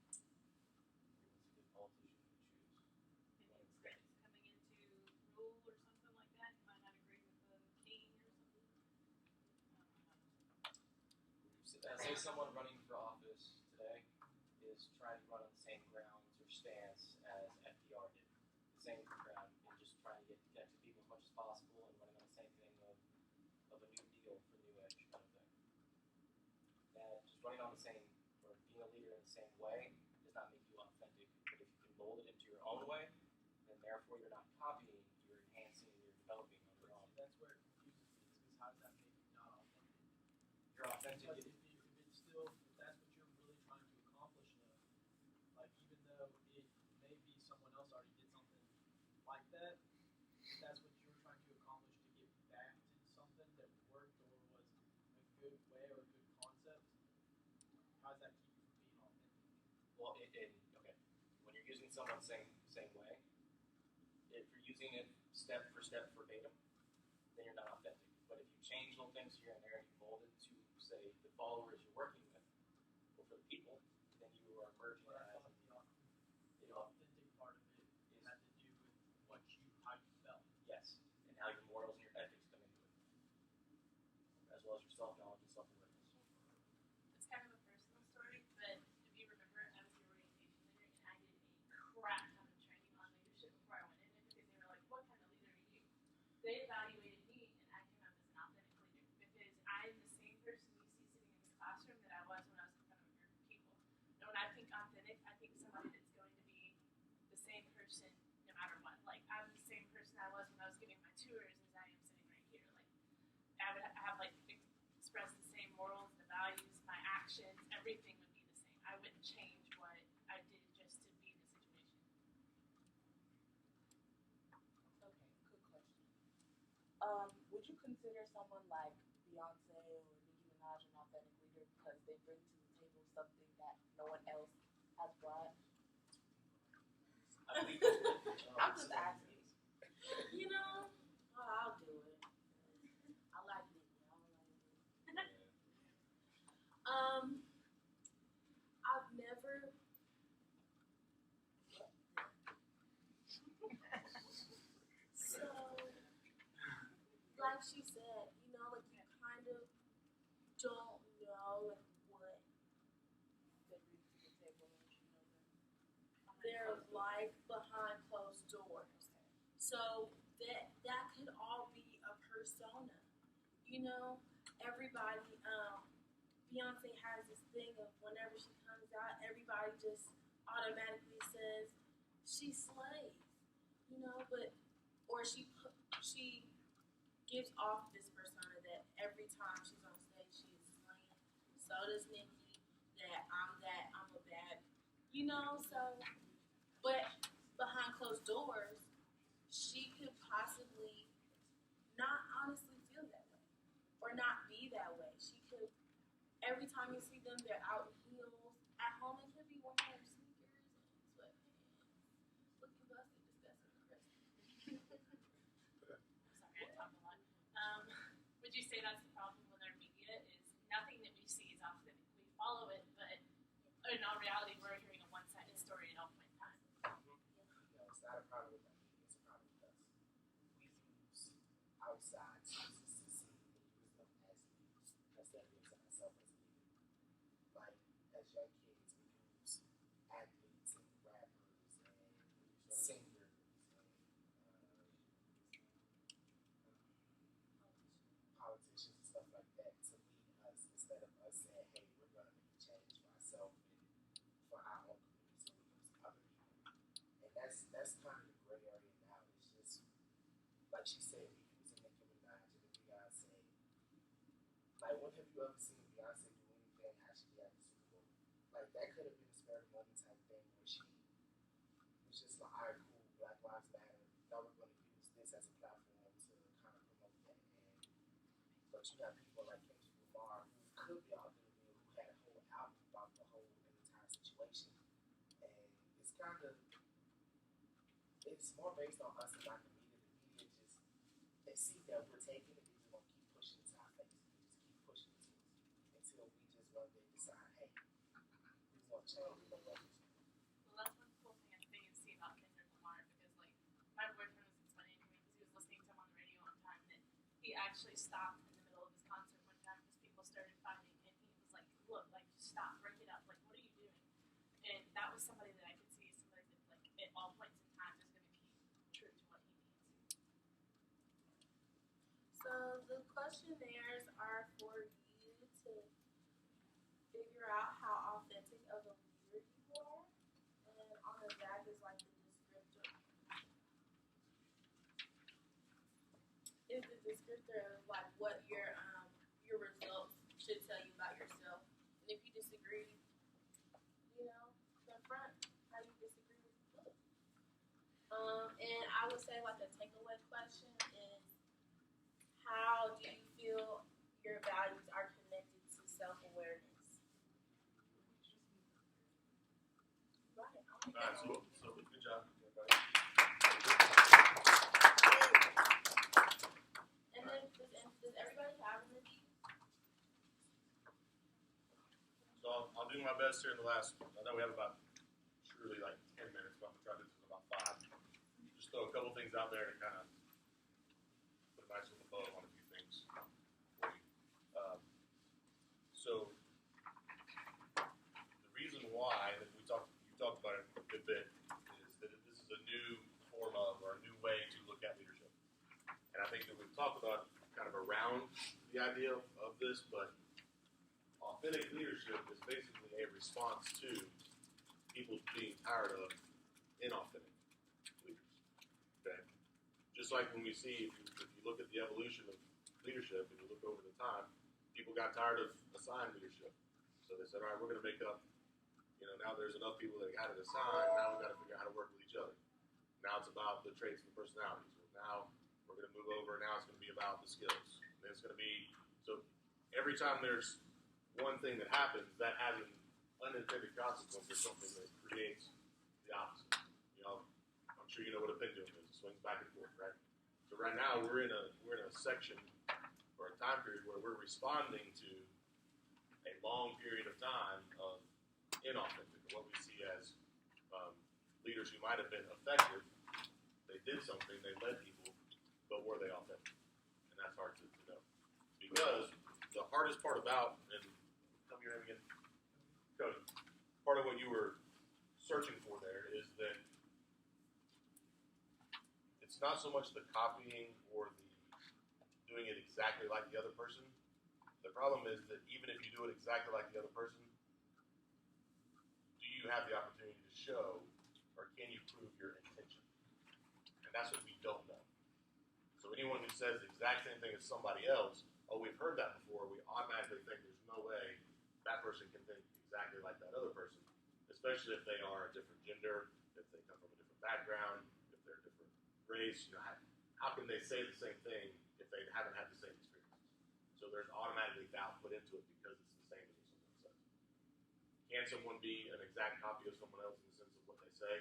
what's a good politician to choose? Maybe Prince coming into rule or something like that. You might not agree with the king or something. Say someone running for office today is trying to run on the same grounds or stance as FDR did. The same ground, and just trying to get to people as much as possible and running on the same thing of a new deal for New Edge kind of thing. That just running on the same, or being a leader in the same way does not make you authentic. But if you can mold it into your own way, then therefore you're not copying, you're enhancing, you're developing on your own. That's where it confuses me, is because how does that make you not authentic? You're authentic. Because if that's what you're really trying to accomplish, though, like even though it may be someone else already did something like that, if that's what you're trying to accomplish to get back to something that worked or was a good way or a good concept, how does that keep you from being authentic? Well, okay, when you're using someone same way, if you're using it step for step verbatim, then you're not authentic. But if you change little things here and there and you mold it to, say, the followers you're working with, or for the people, then you are merging But I as thought the authentic part of it had to do with how you felt. yes, and how your morals and your ethics come into it, as well as your self-knowledge and self-awareness. It's kind of a personal story, but if you remember, I was your orientation leader, and I did a crap ton of training on leadership before I went in it because they were like, "What kind of leader are you?" They evaluated me, and I came out as an authentic leader because I'm the same person you see sitting in this classroom that I was when I was in front of a group of people. And when I think authentic, I think somebody that's going to be the same person no matter what. Like, I'm the same person I was when I was giving my tours as I am sitting right here. Like, I would have like express the same morals, the values, my actions, everything would be the same. I wouldn't change what I did just to be in the situation. Okay, good question. Would you consider someone like Beyonce or Nicki Minaj an authentic leader because they bring to the table something that no one else has brought? I'm just asking. You know, I'll do it. I like Nicki. I've never. So, like she said, like you kind of don't know like what They bring to the table unless you know them. they're like behind closed doors. So that could all be a persona. Everybody. Beyonce has this thing of whenever she comes out, everybody just automatically says she slays. Or she gives off this persona that every time she's on stage she is slaying. So does Nicki. That I'm a bad. So but behind closed doors, she could possibly not honestly feel that way or not be that way. She could. Every time you see them, they're out in heels. At home, they could be wearing sneakers and sweatpants, looking busted, disgusting, crusty. Sorry, I talk a lot. Would you say that's the problem with our media? Is nothing that we see is authentic. We follow it, but in all reality, we're hearing a one-sided story at all point in time. It's not a problem with that. It's a problem with us. We use outside sources to see and use them as leaders instead of using ourselves as leaders. Like, as young kids, we use athletes and rappers and singers and politicians and stuff like that to lead us instead of us saying, hey, we're going to make a change for ourselves and for our own community, so we use other people. And that's kind of the gray area now. It's just, like she said, we're using Nicki Minaj and Beyonce. Like, when have you ever seen Beyonce do anything actually at the Super Bowl? Like, that could have been a spare moment type thing where she was just like, all right, cool, Black Lives Matter. Now we're going to use this as a platform But you have people like Kendrick Lamar who could be authentic leader who had a whole album about the whole entire situation. And it's kind of, it's more based on us and not the media. The media just, they see that we're taking it, they just want to keep pushing it to our face. They just keep pushing it to us until we just one day decide, hey, we want to change, we want to work this. Well, that's one cool thing I think you see about Kendrick Lamar because, like, my boyfriend was explaining to me because he was listening to him on the radio one time that he actually stopped in the middle of his concert one time because people started fighting and he was like, look, like, stop, break it up, like, what are you doing? And that was somebody that I could see, somebody that, like, at all points in time is going to keep true to what he needs. So the questionnaires are for you to figure out how authentic of a leader you are. And on the back is like the descriptor. Is the descriptor of like what your results should tell you about yourself. And if you disagree, you know, confront how you disagree with the book. And I would say like a takeaway question is, how do you feel your values are connected to self-awareness? Right. Alright, so good job, everybody. And then does everybody have them? So I'll do my best here in the last, I know we have about truly like 10 minutes, but I'm going to try to do this in about 5. Just throw a couple things out there to kind of put a nice little bow on a few things for you. So the reason why that you talked about it a good bit is that this is a new form of, or a new way to look at leadership. And I think that we've talked about kind of around the idea of this, but authentic leadership is basically a response to people being tired of inauthentic leaders. Okay? Just like when we see, if you look at the evolution of leadership and you look over the time, people got tired of assigned leadership. So they said, all right, we're going to make up, now there's enough people that got it assigned, now we've got to figure out how to work with each other. Now it's about the traits and the personalities. Now we're going to move over, now it's going to be about the skills. And it's going to be, so every time there's one thing that happens, that has an unintended consequence or something that creates the opposite. I'm sure you know what a pendulum is. It swings back and forth, right? So right now we're in a section or a time period where we're responding to a long period of time of inauthentic, what we see as leaders who might have been effective. They did something, they led people, but were they authentic? And that's hard to know. Because the hardest part about, and come here again, Cody, part of what you were searching for there is that it's not so much the copying or the doing it exactly like the other person. The problem is that even if you do it exactly like the other person, do you have the opportunity to show, or can you prove your intention? And that's what we don't know. So anyone who says the exact same thing as somebody else, oh, we've heard that before, we automatically think there's no way that person can think exactly like that other person, especially if they are a different gender, if they come from a different background, if they're a different race. How can they say the same thing if they haven't had the same experience? So there's automatically doubt put into it because it's the same as what someone says. Can someone be an exact copy of someone else in the sense of what they say?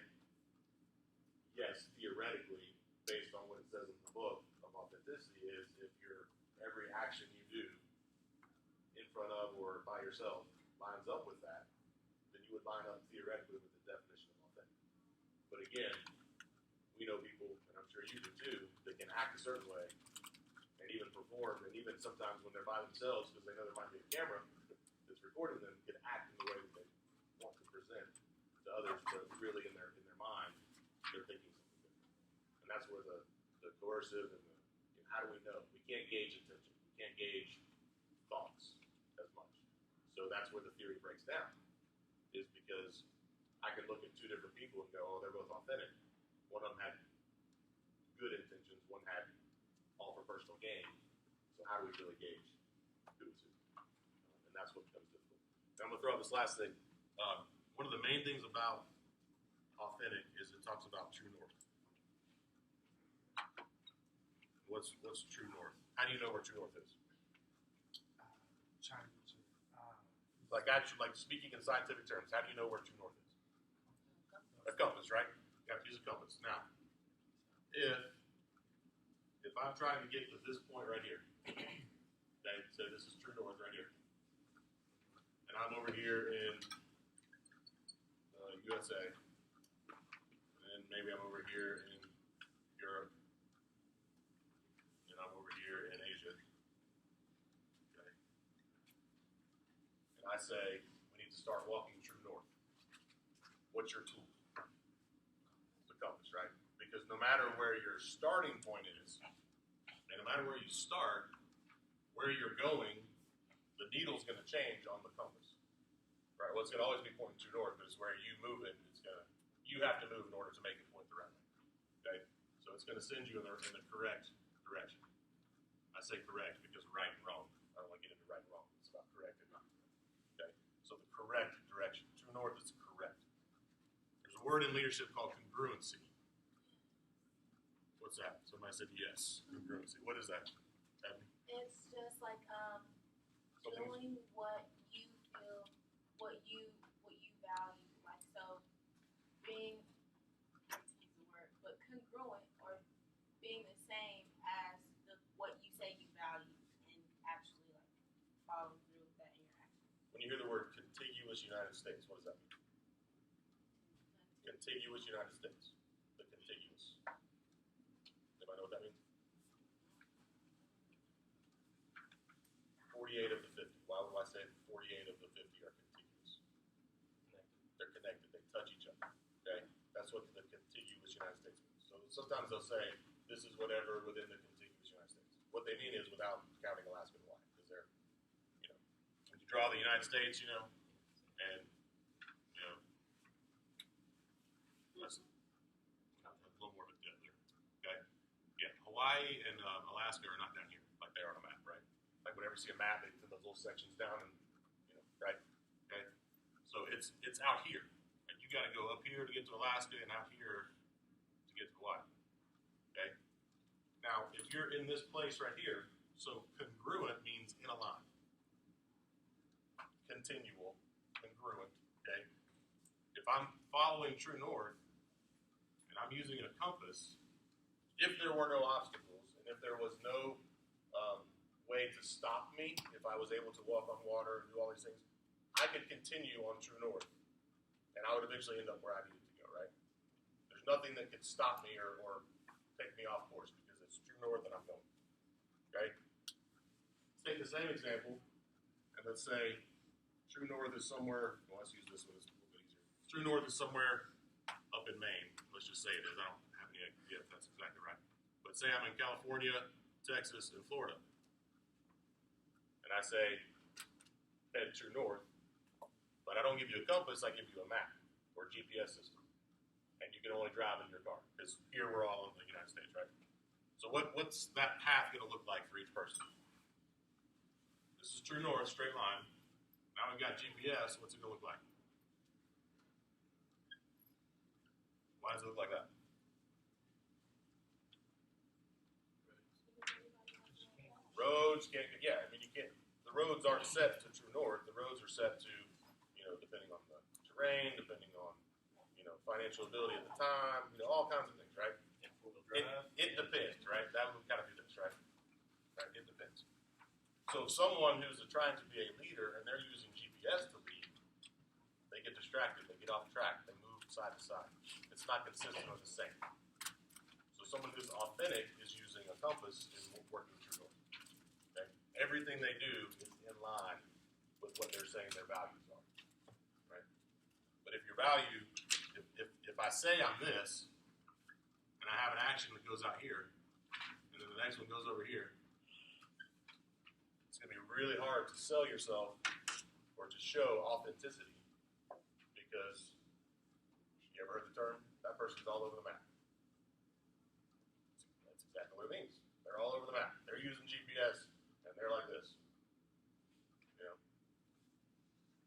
Yes, theoretically, based on what it says in the book of authenticity, is if every action you do in front of or by yourself lines up with that, then you would line up theoretically with the definition of authentic. But again, we know people, and I'm sure you do too, that can act a certain way and even perform, and even sometimes when they're by themselves, because they know there might be a camera that's recording them, can act in the way that they want to present to others, but really in their mind, they're thinking something different. And that's where the coercive and how do we know? We can't gauge intention. We can't gauge thoughts as much. So that's where the theory breaks down, is because I can look at two different people and go, oh, they're both authentic. One of them had good intentions, one had all for personal gain. So how do we really gauge who is who? And that's what becomes difficult. Now I'm going to throw out this last thing. One of the main things about authentic is it talks about true north. What's true north? How do you know where true north is? Like actually, like speaking in scientific terms, how do you know where true north is? A compass, right? You got to use a compass. Now, if I'm trying to get to this point right here, okay, so this is true north right here, and I'm over here in USA, and maybe I'm over here in Europe, and I'm over here in Asia, okay, and I say we need to start walking true north. What's your tool? The compass, right? Because no matter where your starting point is, and no matter where you start, where you're going, the needle's going to change on the compass, right? Well, it's going to always be pointing true north, but it's where you move it. You have to move in order to make it point the right way. Okay, so it's going to send you in the correct direction. I say correct because right and wrong. I don't want to get into right and wrong. It's about correct and not correct. Okay, so the correct direction. True north is correct. There's a word in leadership called congruency. What's that? Somebody said yes. Congruency. What is that? Abby? It's just like doing what you feel, what you value. Like so, being I hate to use the word, but congruent or being the same as what you say you value and actually like following through with that in your actions. When you hear the word contiguous United States, what does that mean? Contiguous United States. The contiguous. Anybody know what that means? 48 of the 50. Why would I say 48 of the 50 are contiguous? They're connected. They touch each other. Okay? That's what the contiguous United States means. So sometimes they'll say this is whatever within the contiguous United States. What they mean is without counting Alaska and Hawaii. Because they're, when you draw the United States, and, that's a little more of a dip there. Okay? Yeah, Hawaii and Alaska are not down here like they are on a map, right? Like whenever you see a map, they put those little sections down, and right? Okay, so it's out here, and you got to go up here to get to Alaska, and out here to get to Hawaii. Okay. Now, if you're in this place right here, so congruent means in a line, continual, congruent. Okay. If I'm following true north, and I'm using a compass, if there were no obstacles, and if there was no way to stop me, if I was able to walk on water and do all these things, I could continue on true north, and I would eventually end up where I needed to go, right? There's nothing that could stop me or take me off course because it's true north and I'm going, okay? Let's take the same example, and let's say true north is somewhere, well, let's use this one, it's a little bit easier. True north is somewhere up in Maine. Let's just say it is. I don't have any idea if that's exactly right. But say I'm in California, Texas, and Florida. And I say, head true north, but I don't give you a compass, I give you a map or a GPS system. And you can only drive in your car, because here we're all in the United States, right? So what's that path going to look like for each person? This is true north, straight line. Now we've got GPS, what's it going to look like? Why does it look like that? Roads can't, yeah, I mean, you can't, the roads aren't set to true north. The roads are set to, depending on the terrain, depending on, financial ability at the time, all kinds of things, right? It depends, right? That would kind of do this, right? Right? It depends. So if someone who's trying to be a leader and they're using GPS to lead, they get distracted, they get off track, they move side to side. It's not consistent or the same. So someone who's authentic is using a compass and working true north. Okay? Everything they do is in line with what they're saying their values are. Right? But if your value, if I say I'm this, and I have an action that goes out here, and then the next one goes over here, it's going to be really hard to sell yourself or to show authenticity, because you ever heard the term, that person's all over the map? That's exactly what it means. They're all over the map. They're using GPS, and they're like this.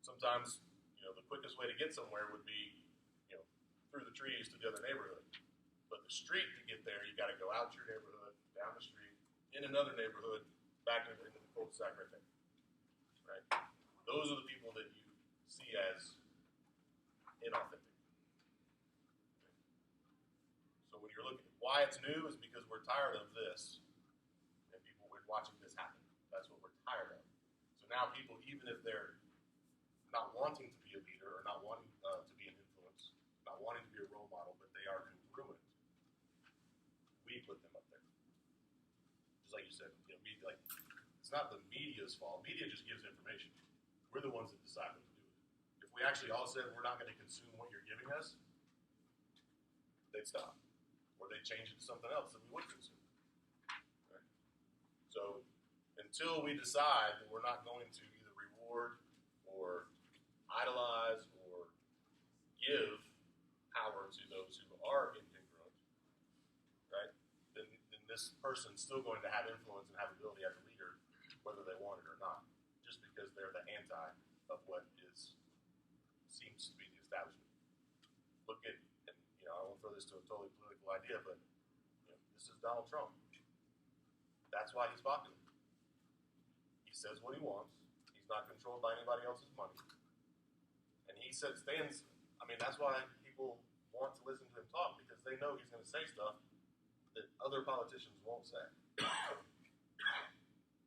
Sometimes, the quickest way to get somewhere would be, through the trees to the other neighborhood. But the street to get there, you got to go out your neighborhood, down the street, in another neighborhood, back into the cul-de-sac right there. Right? those are the people that you see as inauthentic. So when you're looking, why it's new is because we're tired of this, and people we're watching this happen. That's what we're tired of. So now people, even if they're not wanting to be a leader or not wanting to be an influence, not wanting to be a role model, but they are congruent, we put them up there. Just like you said, like it's not the media's fault. Media just gives information. We're the ones that decide what to do with it. If we actually all said we're not going to consume what you're giving us, they'd stop. Or they'd change it to something else that we would consume. Right? So until we decide that we're not going to either reward or idolize or give power to those who are incongruent, right? Then this person's still going to have influence and have ability as a leader, whether they want it or not, just because they're the anti of what seems to be the establishment. Look at, and I won't throw this to a totally political idea, but this is Donald Trump. That's why he's popular. He says what he wants. He's not controlled by anybody else's money. And he stands, that's why people want to listen to him talk, because they know he's going to say stuff that other politicians won't say.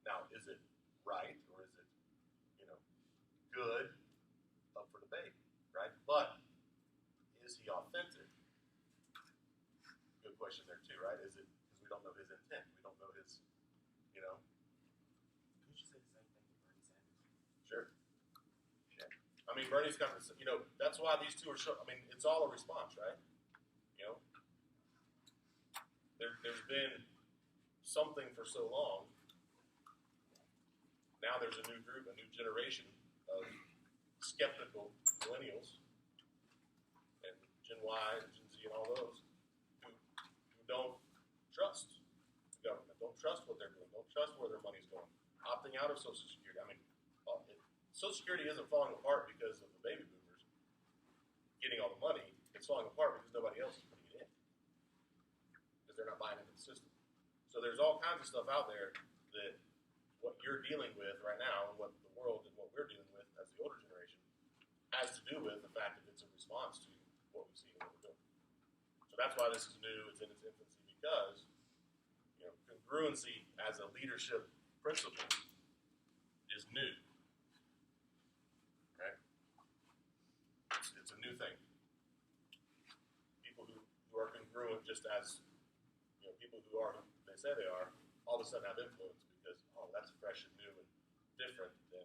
Now, is it right, or is it, good? Up for debate, right? But is he authentic? Good question there too, right? Is it because we don't know his intent? We don't know his, Could you say the same thing to Bernie Sanders? Sure. Yeah. Bernie's got this, that's why these two are it's all a response, right? There's been something for so long. Now there's a new group, a new generation of skeptical millennials and Gen Y and Gen Z and all those who don't trust the government, don't trust what they're doing, don't trust where their money's going, opting out of Social Security. Social Security isn't falling apart because of the baby boomers getting all the money. It's falling apart because nobody else is putting it in, because they're not buying into the system. So there's all kinds of stuff out there that what you're dealing with right now, and what the world and what we're dealing with as the older generation, has to do with the fact that it's a response to what we've seen and what we're doing. So that's why this is new. It's in its infancy, because congruency as a leadership principle is new. Right? It's a new thing. People who are congruent, just as people who are who they say they are, all of a sudden have influence because that's fresh and new and different than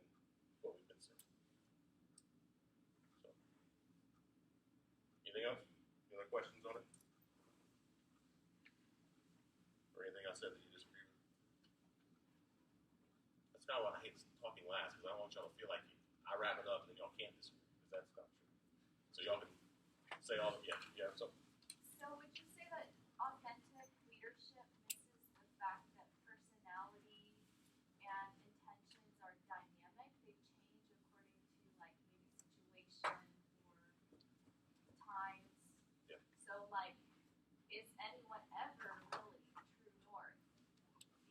what we've been seeing. So, anything else? Any other questions on it? Or anything I said that you disagree with? That's kind of why I hate talking last, because I don't want y'all to feel like I wrap it up and then y'all can't disagree, because that's not true. So y'all can say all the, yeah. So would you say that authentic leadership misses the fact that personality and intentions are dynamic? They change according to maybe situation or times. Yeah. So is anyone ever really true north?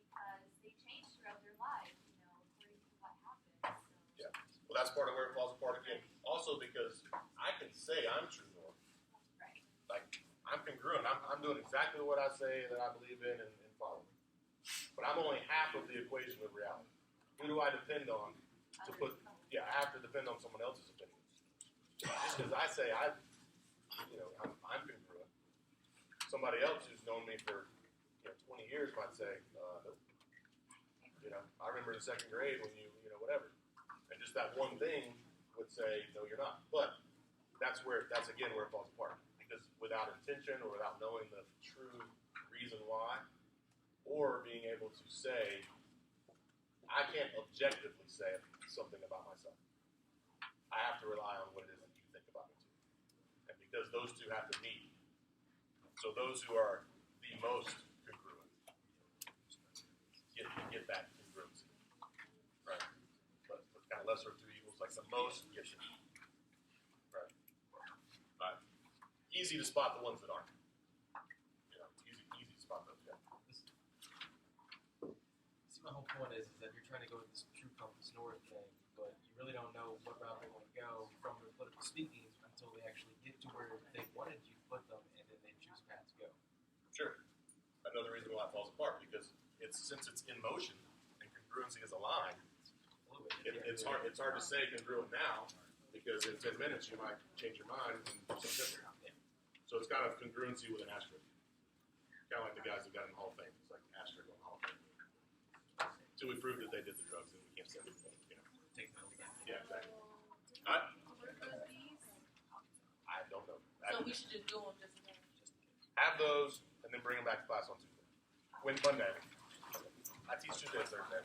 Because they change throughout their lives, according to what happens. So. Yeah. Well, that's part of where it falls apart again. Also, because I can say I'm true north. Right. I'm congruent. I'm doing exactly what I say that I believe in and follow. But I'm only half of the equation of reality. Who do I depend on to put? Yeah, I have to depend on someone else's opinion. Just because I say I'm congruent. Somebody else who's known me for 20 years might say, nope. I remember in second grade when you whatever, and just that one thing would say, no, you're not. But that's again where it falls apart. Because without intention or without knowing the true reason why, or being able to say, I can't objectively say something about myself. I have to rely on what it is that you think about me too. And because those two have to meet, so those who are the most congruent get that congruency. Right? But kind of lesser of two evils, like the most get it. Right? Easy to spot the ones that aren't. Easy to spot those. Yeah. See, my whole point is that you're trying to go with this true compass north thing, but you really don't know what route they want to go from the political speaking until they actually get to where they wanted you to put them, and then they choose a path to go. Sure. Another reason why it falls apart, because since it's in motion and congruency is aligned, it's hard to say congruent now, because in 10 minutes you might change your mind and do something different. So it's got a congruency with an asterisk. Kind of like the guys who got in the Hall of Fame. It's like an asterisk on the Hall of Fame. So we proved that they did the drugs, and we can't send anything. Take them again. Yeah, exactly. Where are these? I don't know. So we should just do them just in case. Have those, and then bring them back to class on Tuesday. Monday. I teach Tuesday and Thursday.